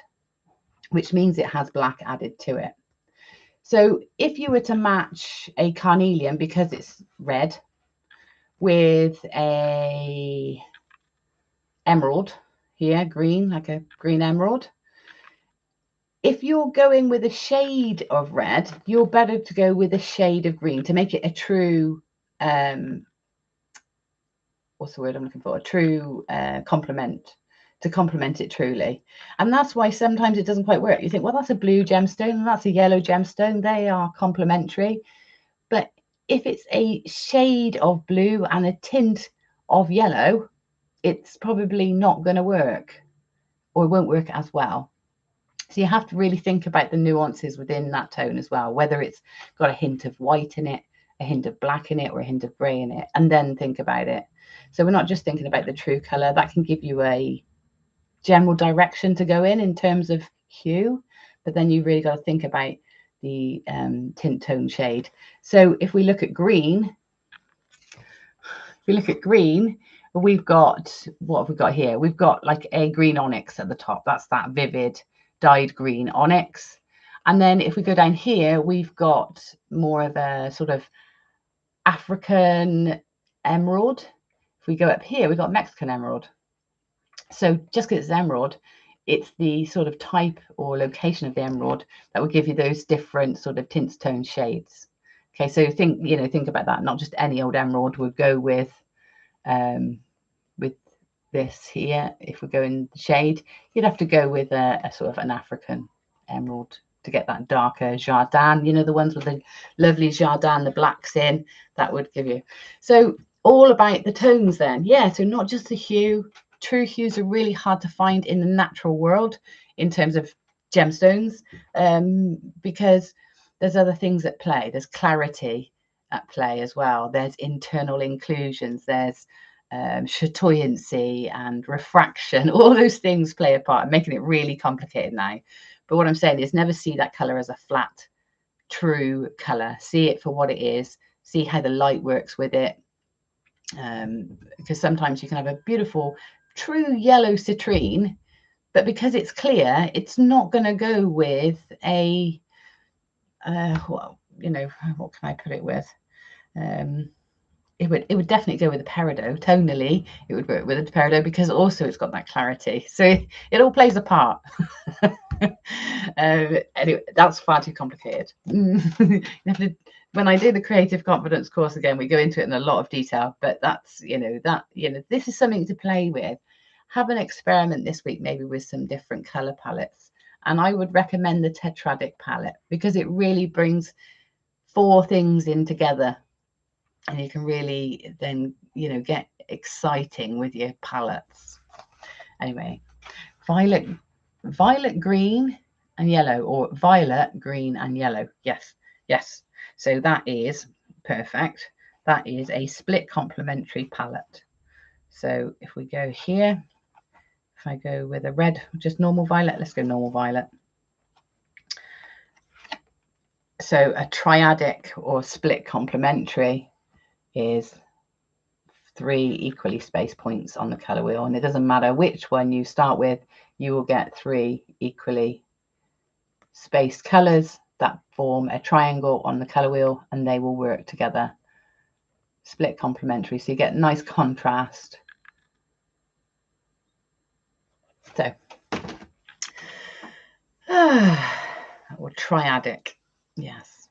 which means it has black added to it. So if you were to match a carnelian, because it's red, with a emerald here, green, like a green emerald, if you're going with a shade of red, you're better to go with a shade of green to make it a true what's the word I'm looking for? A true complement, to complement it truly. And that's why sometimes it doesn't quite work. You think, well, that's a blue gemstone and that's a yellow gemstone. They are complementary. But if it's a shade of blue and a tint of yellow, it's probably not going to work, or it won't work as well. So you have to really think about the nuances within that tone as well, whether it's got a hint of white in it, a hint of black in it, or a hint of grey in it, and then think about it. So we're not just thinking about the true colour. That can give you a general direction to go in terms of hue, but then you really got to think about the tint tone shade. So if we look at green, we've got, what have we got here? We've got like a green onyx at the top. That's that vivid dyed green onyx. And then if we go down here, we've got more of a sort of African emerald. If we go up here, we've got Mexican emerald. So just because it's emerald, it's the sort of type or location of the emerald that will give you those different sort of tints, tones, shades. Okay, so think about that. Not just any old emerald would go with this here. If we go in the shade, you'd have to go with a sort of an African emerald to get that darker jardin, the ones with the lovely jardin, the blacks in, that would give you. So all about the tones then. Yeah, so not just the hue. True hues are really hard to find in the natural world in terms of gemstones, because there's other things at play. There's clarity at play as well. There's internal inclusions. There's chatoyancy and refraction. All those things play a part, making it really complicated now. But what I'm saying is never see that color as a flat, true color. See it for what it is. See how the light works with it. Because sometimes you can have a beautiful, true yellow citrine, but because it's clear, it's not going to go with a, what can I put it with? it would definitely go with the peridot. Tonally, it would work with the peridot because also it's got that clarity. So it all plays a part. Anyway, that's far too complicated. When I do the creative confidence course again, we go into it in a lot of detail, but that's, this is something to play with. Have an experiment this week, maybe with some different color palettes. And I would recommend the tetradic palette because it really brings 4 things in together. And you can really then, get exciting with your palettes. Anyway, violet, green and yellow, or violet, green and yellow. Yes. So that is perfect. That is a split complementary palette. So if we go here, if I go with a red, just normal violet, let's go normal violet. So a triadic or split complementary is 3 equally spaced points on the color wheel, and it doesn't matter which one you start with, you will get 3 equally spaced colors that form a triangle on the color wheel, and they will work together. Split complementary, so you get nice contrast. So or triadic, yes.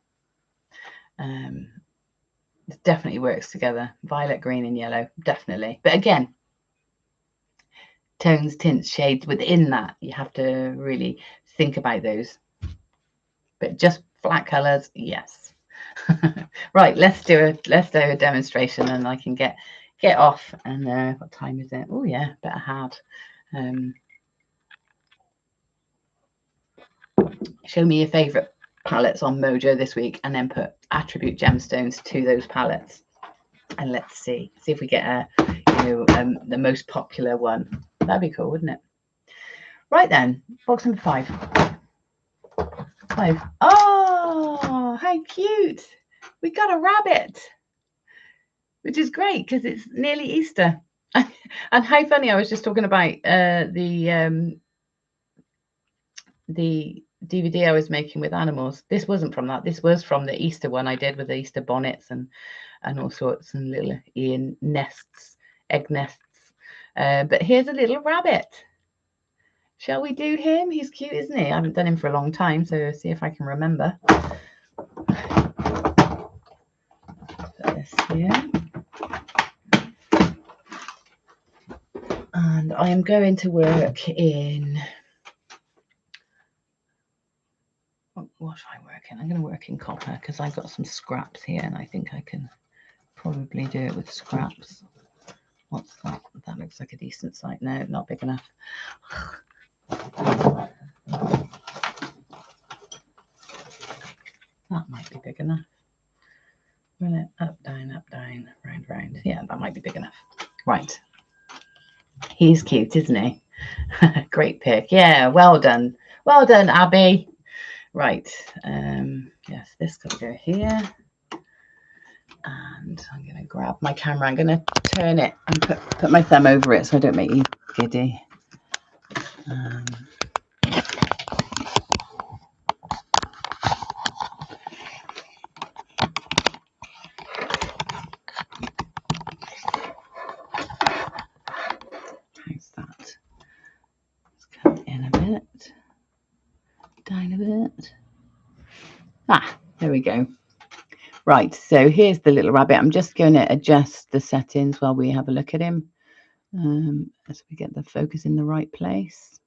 It definitely works together. Violet, green and yellow, definitely. But again, tones, tints, shades within that, you have to really think about those. But just flat colors, yes. Right, let's do a demonstration, and I can get off. And what time is it? Oh yeah, better had. Show me your favorite palettes on Mojo this week, and then put attribute gemstones to those palettes, and let's see if we get the most popular one. That'd be cool, wouldn't it? Right then, box number 5. Oh, how cute! We got a rabbit, which is great because it's nearly Easter. And how funny! I was just talking about the DVD I was making with animals. This wasn't from that. This was from the Easter one I did with the Easter bonnets and all sorts, and little Ian nests, egg nests. But here's a little rabbit. Shall we do him? He's cute, isn't he? I haven't done him for a long time, so see if I can remember. Put this here. And I am going to work in... What should I work in? I'm going to work in copper because I've got some scraps here, and I think I can probably do it with scraps. What's that? That looks like a decent size. No, not big enough. That might be big enough. Run it up, down, round, round. Yeah, that might be big enough. Right. He's cute, isn't he? Great pick. Yeah, well done. Well done, Abby. Right. Yes, this got to go here. And I'm going to grab my camera. I'm going to turn it and put my thumb over it so I don't make you giddy. How's that? Let's come in a bit. Down a bit. There we go. Right, so here's the little rabbit. I'm just going to adjust the settings while we have a look at him, as we get the focus in the right place.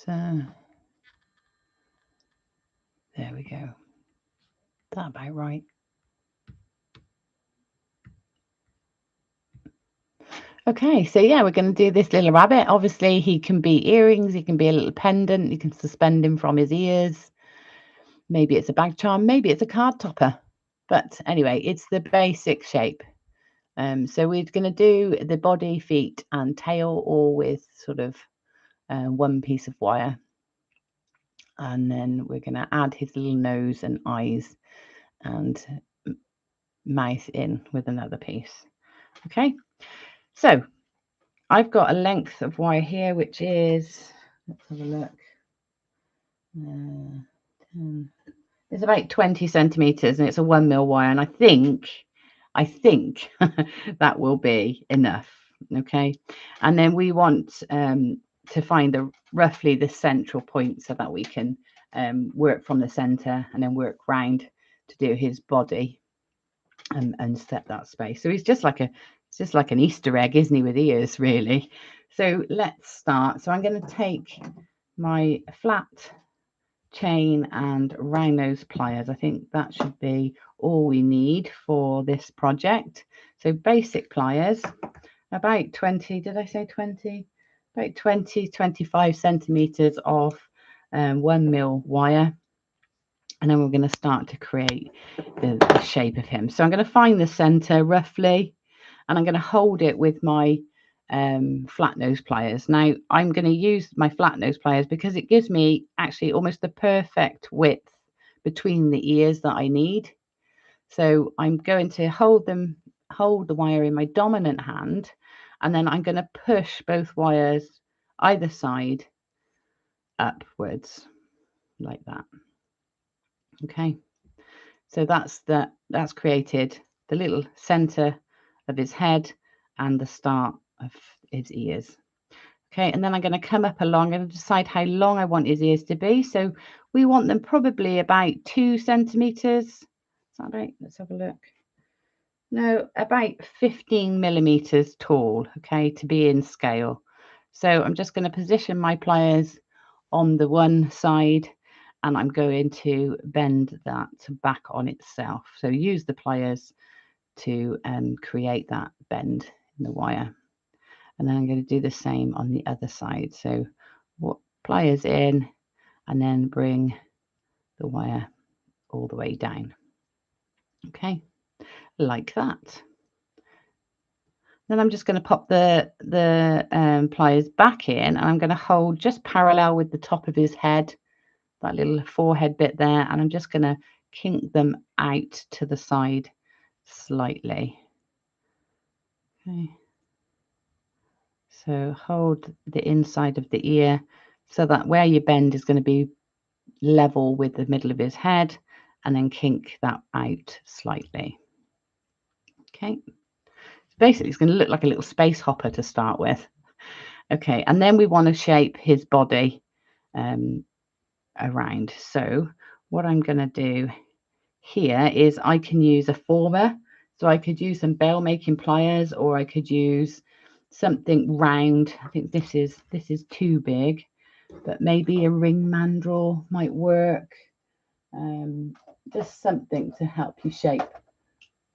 There we go. That about right. Okay, so yeah, we're going to do this little rabbit. Obviously, he can be earrings, he can be a little pendant, you can suspend him from his ears. Maybe it's a bag charm, maybe it's a card topper. But anyway, it's the basic shape. So we're going to do the body, feet and tail all with sort of one piece of wire. And then we're going to add his little nose and eyes and mouth in with another piece. Okay, so I've got a length of wire here, which is, let's have a look, 10, It's about 20 centimeters and it's a 1mm wire, and I think that will be enough. Okay, and then we want to find roughly the central point so that we can work from the center and then work round to do his body and set that space. So he's just like an Easter egg, isn't he, with ears, really? So let's start. So I'm going to take my flat chain and round nose pliers. I think that should be all we need for this project. So basic pliers, about 20, did I say 20? About 25 centimeters of 1mm wire. And then we're going to start to create the shape of him. So I'm going to find the center roughly, and I'm going to hold it with my flat nose pliers. Now I'm going to use my flat nose pliers because it gives me actually almost the perfect width between the ears that I need. So I'm going to hold the wire in my dominant hand, and then I'm going to push both wires either side upwards like that. Okay, so that's created the little center of his head and the start of his ears. Okay, and then I'm going to come up along and decide how long I want his ears to be. So we want them probably about 2 centimeters. Is that right? Let's have a look. No, about 15 millimeters tall, okay, to be in scale. So I'm just going to position my pliers on the one side, and I'm going to bend that back on itself. So use the pliers to create that bend in the wire. And then I'm going to do the same on the other side. So what pliers in, and then bring the wire all the way down. Okay, like that. Then I'm just going to pop the pliers back in, and I'm going to hold just parallel with the top of his head, that little forehead bit there, and I'm just going to kink them out to the side slightly. Okay. So hold the inside of the ear so that where you bend is going to be level with the middle of his head, and then kink that out slightly. Okay. So basically it's going to look like a little space hopper to start with. Okay, and then we want to shape his body around. So what I'm going to do here is I can use a former. So I could use some bail making pliers, or I could use something round. I think this is too big, but maybe a ring mandrel might work. Just something to help you shape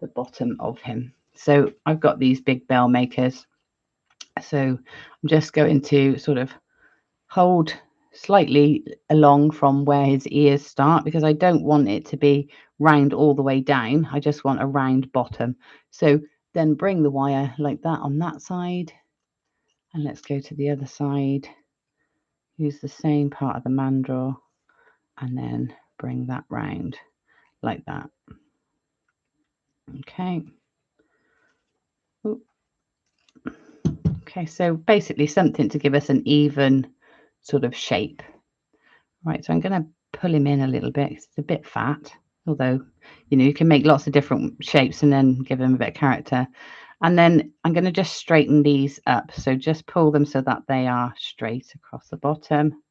the bottom of him. So I've got these big bail makers. So I'm just going to sort of hold slightly along from where his ears start, because I don't want it to be round all the way down. I just want a round bottom. So then bring the wire like that on that side, and let's go to the other side. Use the same part of the mandrel, and then bring that round like that. Okay. Ooh. Okay, so basically something to give us an even sort of shape. Right, so I'm going to pull him in a little bit. It's a bit fat, although, you know, you can make lots of different shapes and then give them a bit of character. And then I'm going to just straighten these up. So just pull them so that they are straight across the bottom,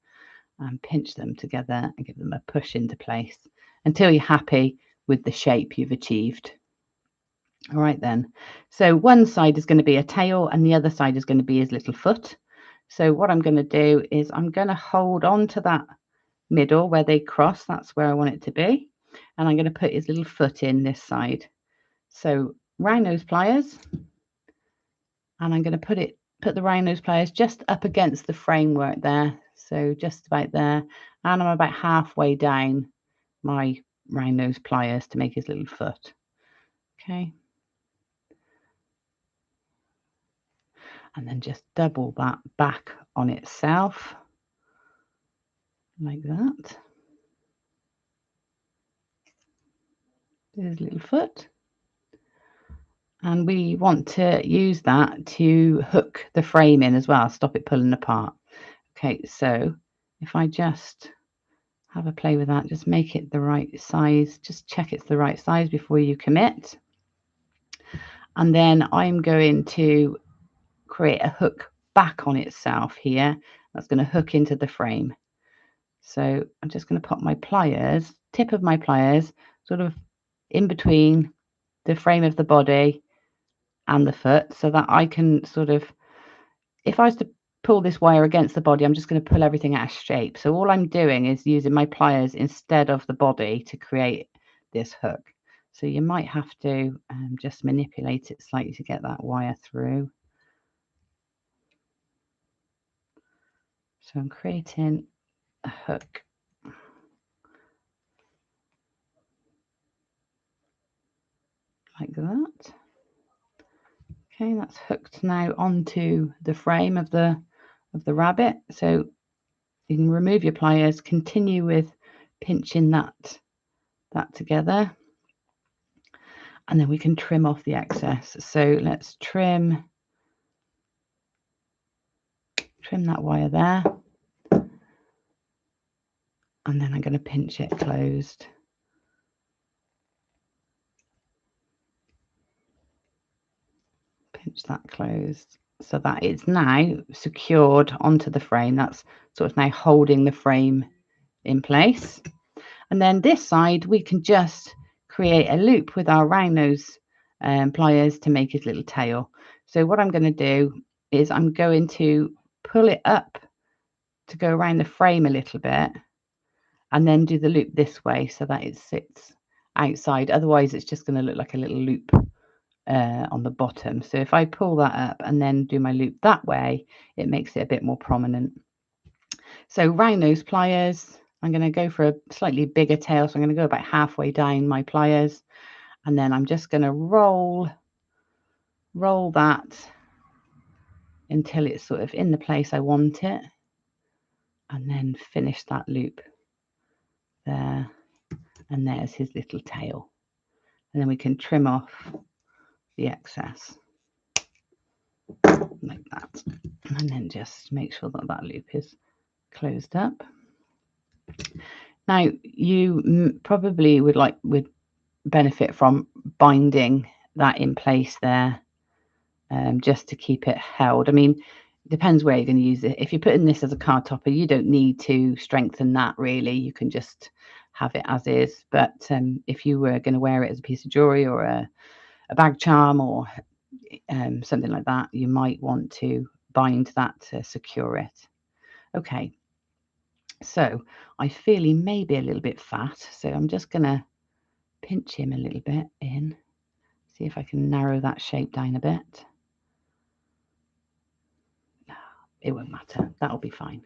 and pinch them together and give them a push into place until you're happy with the shape you've achieved. All right then. So one side is going to be a tail and the other side is going to be his little foot. So what I'm going to do is I'm going to hold on to that middle where they cross. That's where I want it to be. And I'm going to put his little foot in this side. So round nose pliers. And I'm going to put the round nose pliers just up against the framework there. So just about there. And I'm about halfway down my round nose pliers to make his little foot. Okay. And then just double that back on itself like that. There's his little foot. And we want to use that to hook the frame in as well, stop it pulling apart. Okay, so if I just have a play with that. Just make it the right size. Just check it's the right size before you commit. And then I'm going to create a hook back on itself here. That's going to hook into the frame. So I'm just going to put my pliers, tip of my pliers, sort of in between the frame of the body and the foot, so that I can sort of, if I was to pull this wire against the body, I'm just going to pull everything out of shape. So all I'm doing is using my pliers instead of the body to create this hook. So you might have to just manipulate it slightly to get that wire through. So I'm creating a hook. Like that. Okay, that's hooked now onto the frame of the rabbit. So you can remove your pliers, continue with pinching that together, and then we can trim off the excess. So let's trim that wire there, and then I'm going to pinch it closed. Pinch that closed so that it's now secured onto the frame. That's sort of now holding the frame in place. And then this side we can just create a loop with our round nose pliers to make his little tail. So what I'm going to do is I'm going to pull it up to go around the frame a little bit, and then do the loop this way so that it sits outside. Otherwise it's just going to look like a little loop on the bottom. So if I pull that up and then do my loop that way, it makes it a bit more prominent. So round nose pliers, I'm going to go for a slightly bigger tail, so I'm going to go about halfway down my pliers, and then I'm just going to roll that until it's sort of in the place I want it, and then finish that loop there, and there's his little tail. And then we can trim off the excess like that, and then just make sure that that loop is closed up. Now you probably would benefit from binding that in place there, just to keep it held. I mean, it depends where you're going to use it. If you're putting this as a card topper, you don't need to strengthen that really. You can just have it as is. But if you were going to wear it as a piece of jewellery or a bag charm or something like that, you might want to bind that to secure it. Okay, so I feel he may be a little bit fat, so I'm just going to pinch him a little bit in, see if I can narrow that shape down a bit. It won't matter, that'll be fine.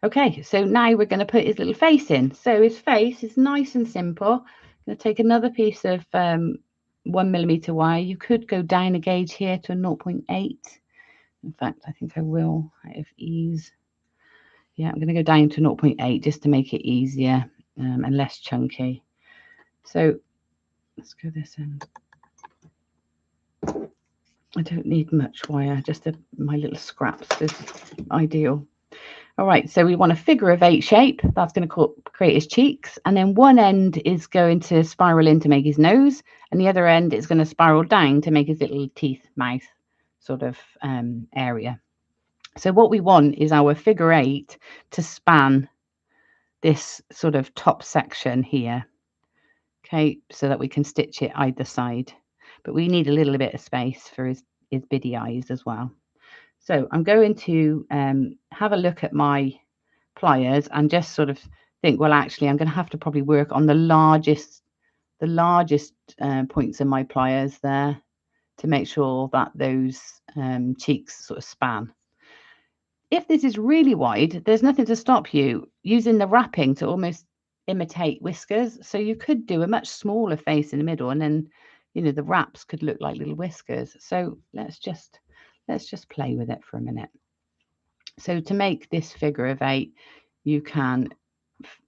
Okay, so now we're going to put his little face in. So his face is nice and simple. I'm going to take another piece of 1mm wire. You could go down a gauge here to a 0.8. In fact, I think I will out of ease. Yeah, I'm going to go down to 0.8 just to make it easier and less chunky. So let's go this end. I don't need much wire, just my little scraps is ideal. All right, so we want a figure of 8 shape. That's going to create his cheeks, and then one end is going to spiral in to make his nose, and the other end is going to spiral down to make his little teeth, mouth sort of area. So what we want is our figure 8 to span this sort of top section here, okay, so that we can stitch it either side. But we need a little bit of space for his beady eyes as well. So I'm going to have a look at my pliers and just sort of think, well, actually, I'm going to have to probably work on the largest points in my pliers there to make sure that those cheeks sort of span. If this is really wide, there's nothing to stop you using the wrapping to almost imitate whiskers. So you could do a much smaller face in the middle, and then, you know, the wraps could look like little whiskers. So let's just play with it for a minute. So to make this figure of 8, you can,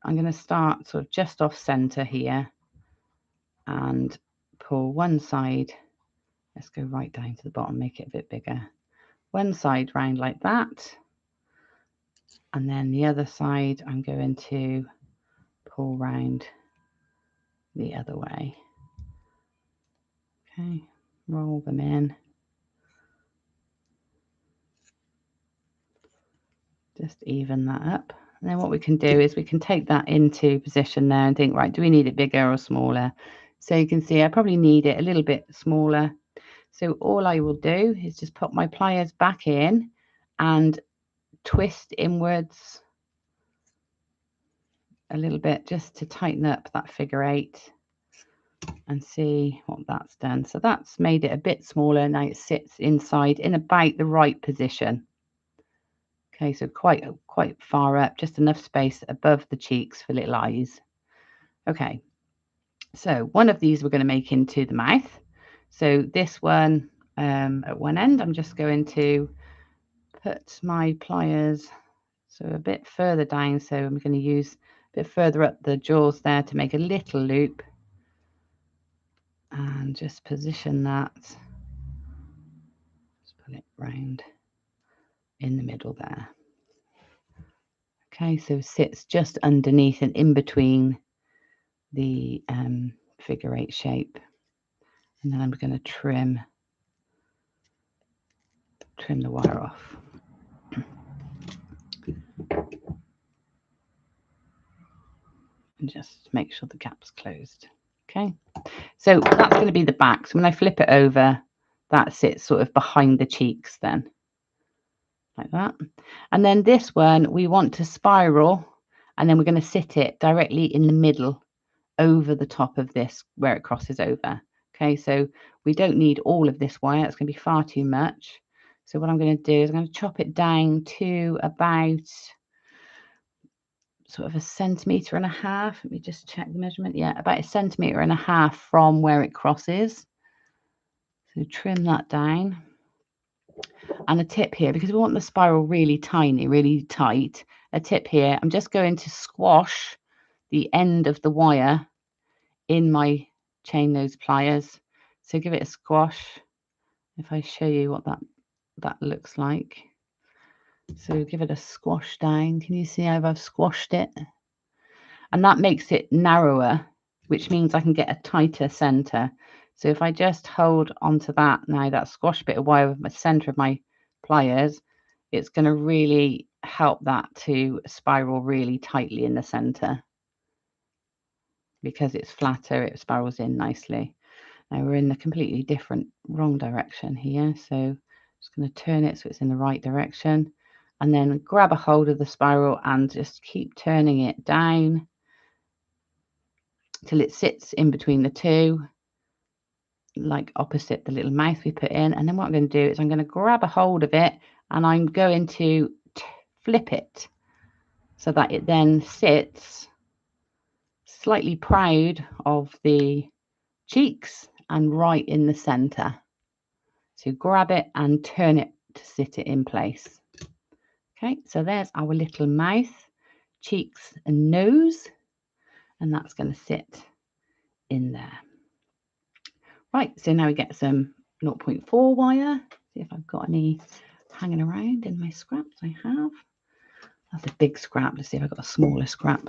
I'm going to start sort of just off center here and pull one side. Let's go right down to the bottom, make it a bit bigger. One side round like that. And then the other side, I'm going to pull round the other way. Okay, roll them in. Just even that up. And then what we can do is we can take that into position there and think, right, do we need it bigger or smaller? So you can see I probably need it a little bit smaller. So all I will do is just put my pliers back in and twist inwards a little bit just to tighten up that figure 8 and see what that's done. So that's made it a bit smaller. Now it sits inside in about the right position. Okay, so quite far up, just enough space above the cheeks for little eyes. Okay, so one of these we're going to make into the mouth. So this one at one end, I'm just going to put my pliers so a bit further down. So I'm going to use a bit further up the jaws there to make a little loop and just position that. Just put it round in the middle there. Okay, so sits just underneath and in between the figure 8 shape. And then I'm going to trim the wire off. And just make sure the gap's closed. Okay, so that's going to be the back. So when I flip it over, that sits sort of behind the cheeks then, like that. And then this one, we want to spiral, and then we're going to sit it directly in the middle over the top of this where it crosses over. Okay, so we don't need all of this wire. It's going to be far too much. So what I'm going to do is I'm going to chop it down to about sort of 1.5 centimeters. Let me just check the measurement. Yeah, about 1.5 centimeters from where it crosses. So trim that down. And a tip here, because we want the spiral really tiny, really tight, a tip here, I'm just going to squash the end of the wire in my chain nose pliers. So give it a squash. If I show you what that looks like. So give it a squash down. Can you see how I've squashed it? And that makes it narrower, which means I can get a tighter center. So if I just hold onto that now, that squash bit of wire with my center of my pliers, it's going to really help that to spiral really tightly in the center. Because it's flatter, it spirals in nicely. Now we're in a completely wrong direction here. So I'm just going to turn it so it's in the right direction. And then grab a hold of the spiral and just keep turning it down till it sits in between the two, like opposite the little mouth we put in. And then what I'm going to do is I'm going to grab a hold of it and I'm going to flip it so that it then sits slightly proud of the cheeks and right in the center. So grab it and turn it to sit it in place. Okay, so there's our little mouth, cheeks and nose, and that's going to sit in there. Right, so now we get some 0.4 wire. See if I've got any hanging around in my scraps. I have. That's a big scrap. Let's see if I've got a smaller scrap.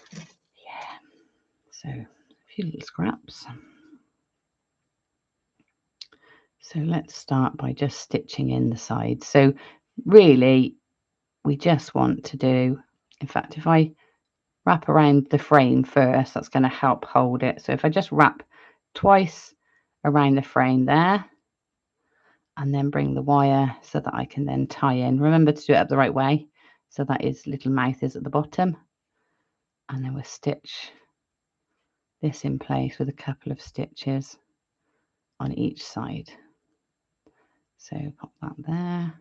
Yeah, so a few little scraps. So let's start by just stitching in the sides. So really, we just want to do, in fact, if I wrap around the frame first, that's going to help hold it. So if I just wrap twice around the frame there, and then bring the wire so that I can then tie in. Remember to do it up the right way. So that is little mouth is at the bottom. And then we'll stitch this in place with a couple of stitches on each side. So pop that there.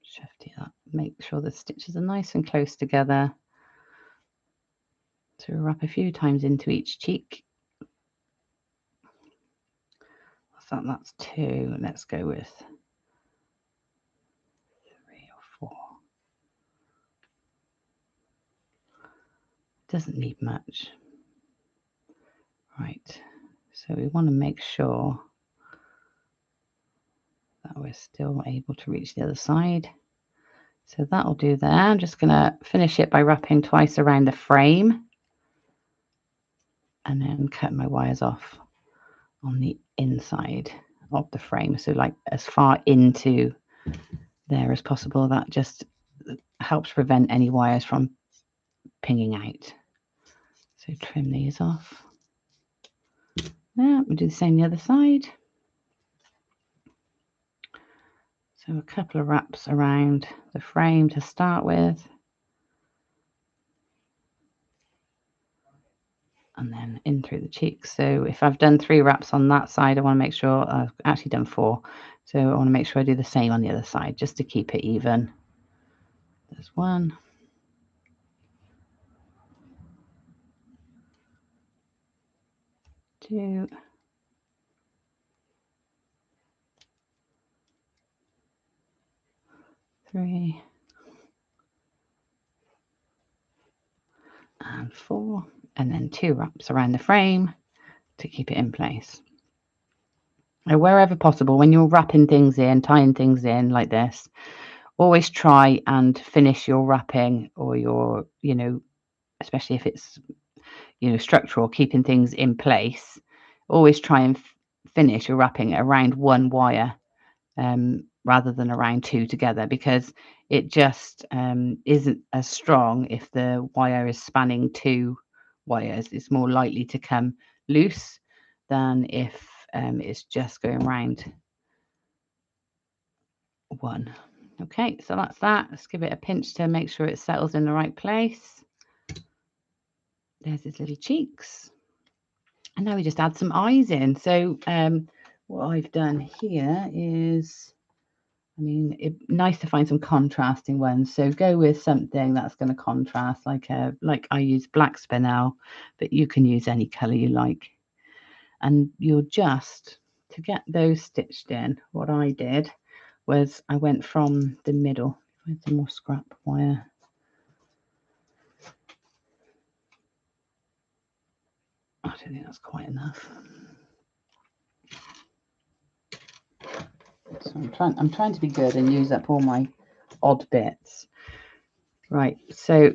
Shift it up. Make sure the stitches are nice and close together. So wrap a few times into each cheek. So that's 2. Let's go with 3 or 4. Doesn't need much. Right. So we want to make sure that we're still able to reach the other side. So that'll do there. I'm just going to finish it by wrapping twice around the frame and then cut my wires off on the inside of the frame. So like as far into there as possible. That just helps prevent any wires from pinging out. So trim these off. Now we'll do the same the other side. So a couple of wraps around the frame to start with. And then in through the cheeks. So if I've done 3 wraps on that side, I want to make sure I've actually done 4. So I want to make sure I do the same on the other side just to keep it even. There's 1. 2. 3. And 4. And then 2 wraps around the frame to keep it in place. Now, wherever possible, when you're wrapping things in, tying things in like this, always try and finish your wrapping or your, especially if it's, structural, keeping things in place, always try and finish your wrapping around 1 wire rather than around 2 together, because it just isn't as strong if the wire is spanning 2 wires. It's more likely to come loose than if it's just going around 1. Okay, so that's that. Let's give it a pinch to make sure it settles in the right place. There's his little cheeks. And now we just add some eyes in. So what I've done here is, it's nice to find some contrasting ones. So go with something that's going to contrast, like I use black spinel, but you can use any color you like. And you'll just, to get those stitched in, what I did was I went from the middle with some more scrap wire. I don't think that's quite enough. So I'm trying to be good and use up all my odd bits. Right, so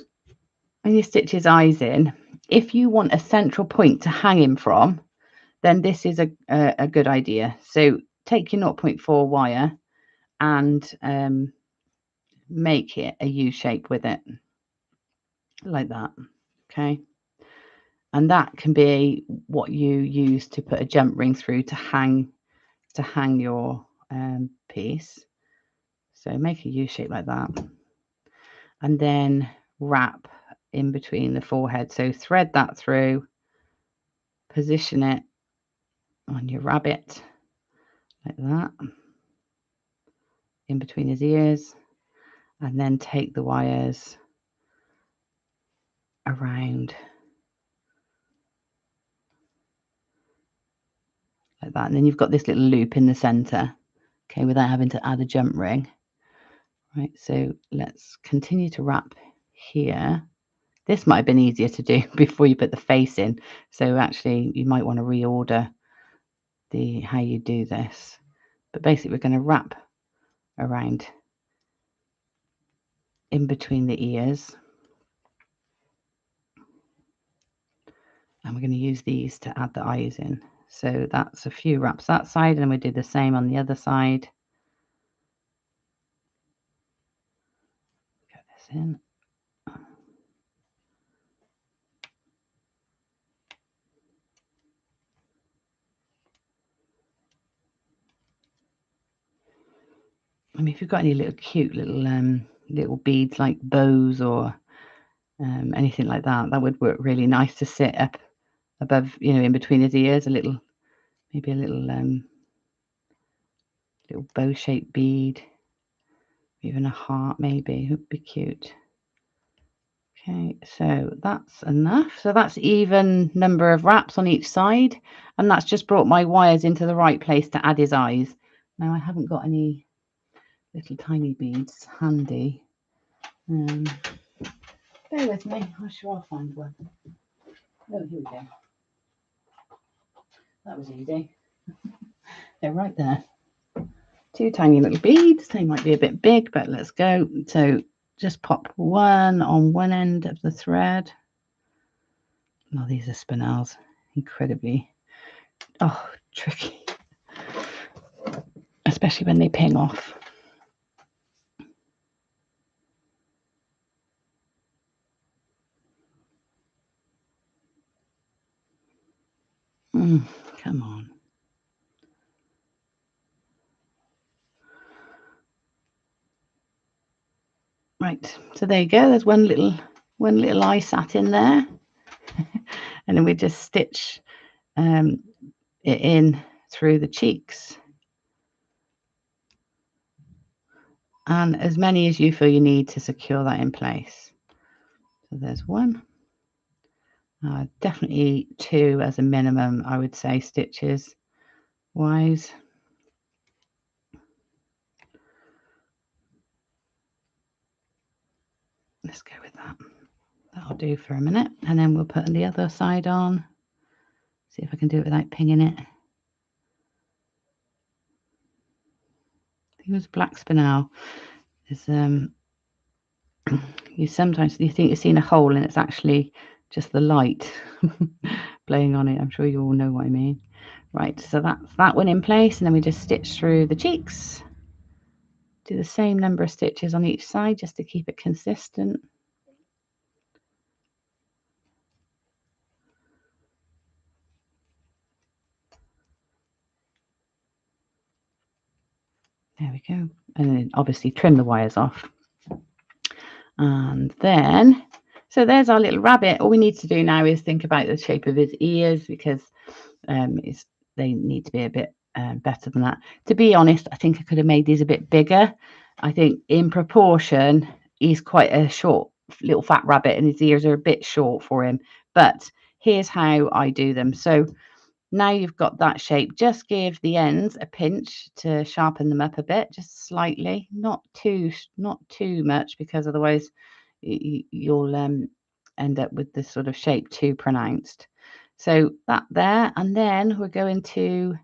when you stitch his eyes in, if you want a central point to hang him from, then this is a good idea. So take your 0.4 wire and make it a U shape with it, like that. Okay, and that can be what you use to put a jump ring through to hang your piece. So make a U shape like that, and then wrap in between the forehead. So thread that through, position it on your rabbit like that, in between his ears, and then take the wires around like that, and then you've got this little loop in the center, okay, without having to add a jump ring. Right, so let's continue to wrap here. This might have been easier to do before you put the face in, so actually you might want to reorder how you do this. But basically we're going to wrap around in between the ears, and we're going to use these to add the eyes in. So that's a few wraps that side, and we do the same on the other side. Get this in. If you've got any little cute little beads like bows or anything like that, that would work really nice to sit up above, in between his ears, maybe a little bow-shaped bead, even a heart maybe, it would be cute. Okay, so that's enough. So that's even number of wraps on each side, and that's just brought my wires into the right place to add his eyes. Now I haven't got any little tiny beads handy. Bear with me, I'm sure I'll find one. Oh, here we go. That was easy. They're right there. 2 tiny little beads. They might be a bit big, but let's go. So just pop one on one end of the thread. Oh, these are spinels. Incredibly, tricky. Especially when they ping off. Come on. Right, so there you go. There's one little eye sat in there. And then we just stitch it in through the cheeks. And as many as you feel you need to secure that in place. So there's one. Definitely 2 as a minimum, I would say, stitches wise. Let's go with that. That'll do for a minute, and then we'll put the other side on. See if I can do it without pinging it. I think it was black spinel. Is you think you've seen a hole, and it's actually just the light playing on it. I'm sure you all know what I mean. Right, so that's that one in place, and then we just stitch through the cheeks. Do the same number of stitches on each side just to keep it consistent. There we go. And then obviously trim the wires off. And then, so there's our little rabbit. All we need to do now is think about the shape of his ears, because they need to be a bit better than that. To be honest, I think I could have made these a bit bigger. I think in proportion, he's quite a short little fat rabbit, and his ears are a bit short for him. But here's how I do them. So now you've got that shape, just give the ends a pinch to sharpen them up a bit, just slightly, not too much, because otherwise you'll end up with this sort of shape too pronounced. So that there, and then we're going to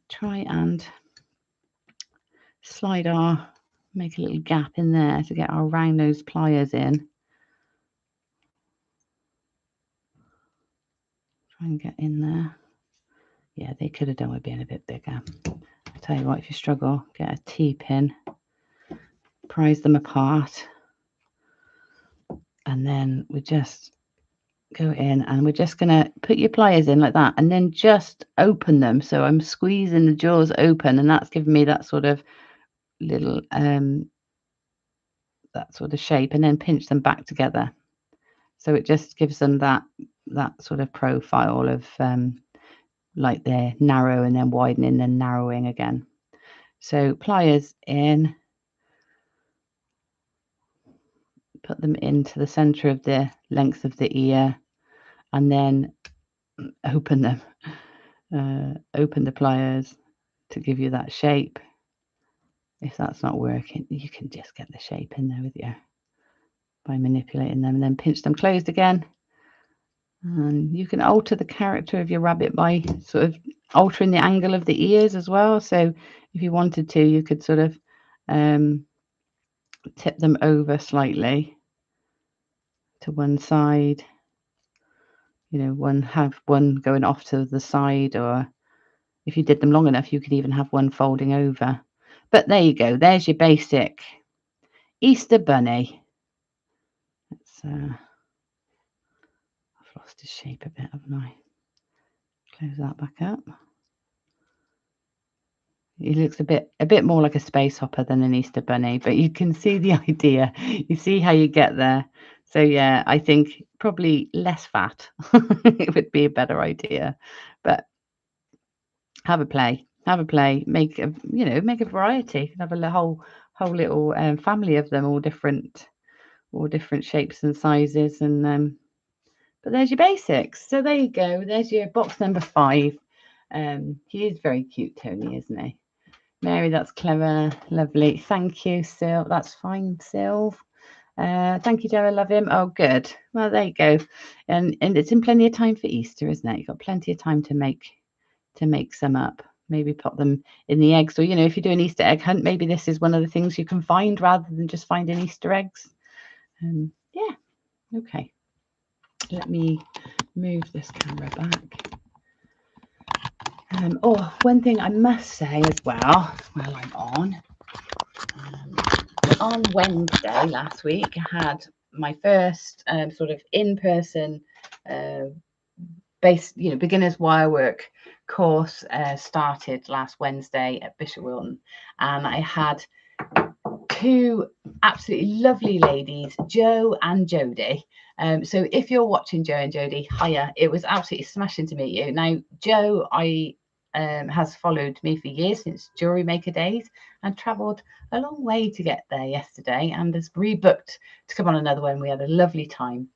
try and make a little gap in there to get our round nose pliers in. Try and get in there. Yeah, they could have done with being a bit bigger. I'll tell you what, if you struggle, get a T-pin, prise them apart, and then we just go in, and we're just going to put your pliers in like that, and then just open them. So I'm squeezing the jaws open, and that's giving me that sort of little that sort of shape, and then pinch them back together. So it just gives them that sort of profile of like they're narrow and then widening and narrowing again. So pliers in, put them into the center of the length of the ear, and then open them. Open the pliers to give you that shape. If that's not working, you can just get the shape in there with you by manipulating them, and then pinch them closed again. And you can alter the character of your rabbit by sort of altering the angle of the ears as well. So if you wanted to, you could sort of tip them over slightly to one side, you know, have one going off to the side, or if you did them long enough, you could even have one folding over. But there you go. There's your basic Easter bunny. I've lost his shape a bit, haven't I? Close that back up. He looks a bit more like a space hopper than an Easter bunny, but you can see the idea. You see how you get there. So yeah, I think probably less fat it would be a better idea. But have a play, make a variety. Have a whole little family of them, all different shapes and sizes, and but there's your basics. So there you go. There's your box number 5. He is very cute, Tony, isn't he? Mary, that's clever, lovely. Thank you, Sil. That's fine, Sil. Thank you, Joe. I love him. Oh, good. Well, there you go. And it's in plenty of time for Easter, isn't it? You've got plenty of time to make some up. Maybe put them in the eggs, or if you do an Easter egg hunt, maybe this is one of the things you can find rather than just finding Easter eggs. Yeah. Okay. Let me move this camera back. Oh, one thing I must say as well, while I'm on Wednesday last week, I had my first sort of in-person beginners wire work course started last Wednesday at Bishop Wilton, and I had two absolutely lovely ladies, Jo and Jodie. So if you're watching, Jo and Jodie, hiya. It was absolutely smashing to meet you. Now, Jo, has followed me for years, since Jewellery Maker days, and travelled a long way to get there yesterday, and has rebooked to come on another one. We had a lovely time.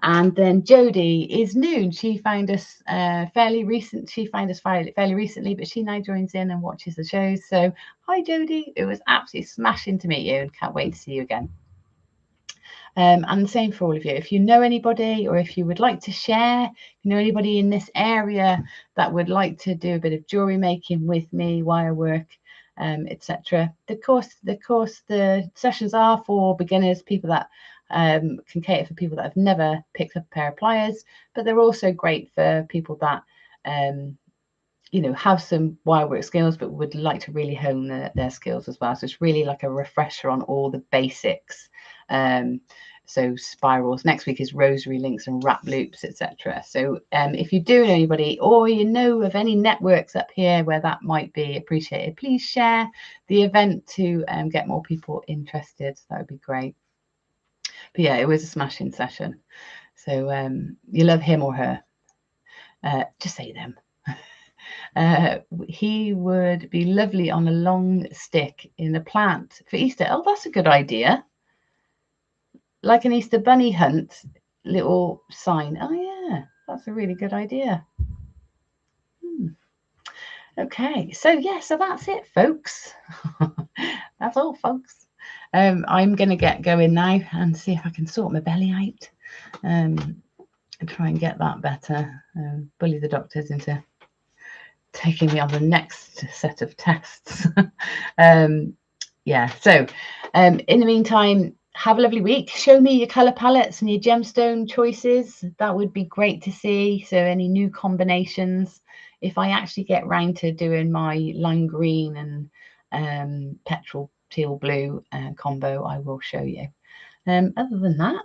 And then Jodie is new. She found us fairly recently, but she now joins in and watches the shows. So hi Jodie, it was absolutely smashing to meet you, and can't wait to see you again. And the same for all of you. If you know anybody, or if you would like to share, anybody in this area that would like to do a bit of jewellery making with me, wire work, etc. The sessions are for beginners, people that can cater for people that have never picked up a pair of pliers, but they're also great for people that have some wire work skills but would like to really hone their skills as well. So it's really like a refresher on all the basics. So spirals. Next week is rosary links and wrap loops, etc. So if you do know anybody, or you know of any networks up here where that might be appreciated, please share the event to get more people interested. That would be great. But yeah, it was a smashing session. So you love him or her, just say them. He would be lovely on a long stick in a plant for Easter. Oh, that's a good idea. Like an Easter bunny hunt little sign. Oh yeah, that's a really good idea. Okay, so that's it, folks. That's all, folks. I'm gonna get going now and see if I can sort my belly out and try and get that better. Bully the doctors into taking me on the next set of tests. In the meantime, have a lovely week. Show me your colour palettes and your gemstone choices. That would be great to see. So any new combinations. If I actually get round to doing my lime green and petrol teal blue combo, I will show you. Other than that,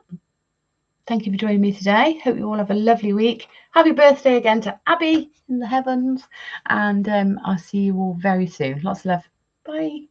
thank you for joining me today. Hope you all have a lovely week. Happy birthday again to Abby in the heavens. And I'll see you all very soon. Lots of love. Bye.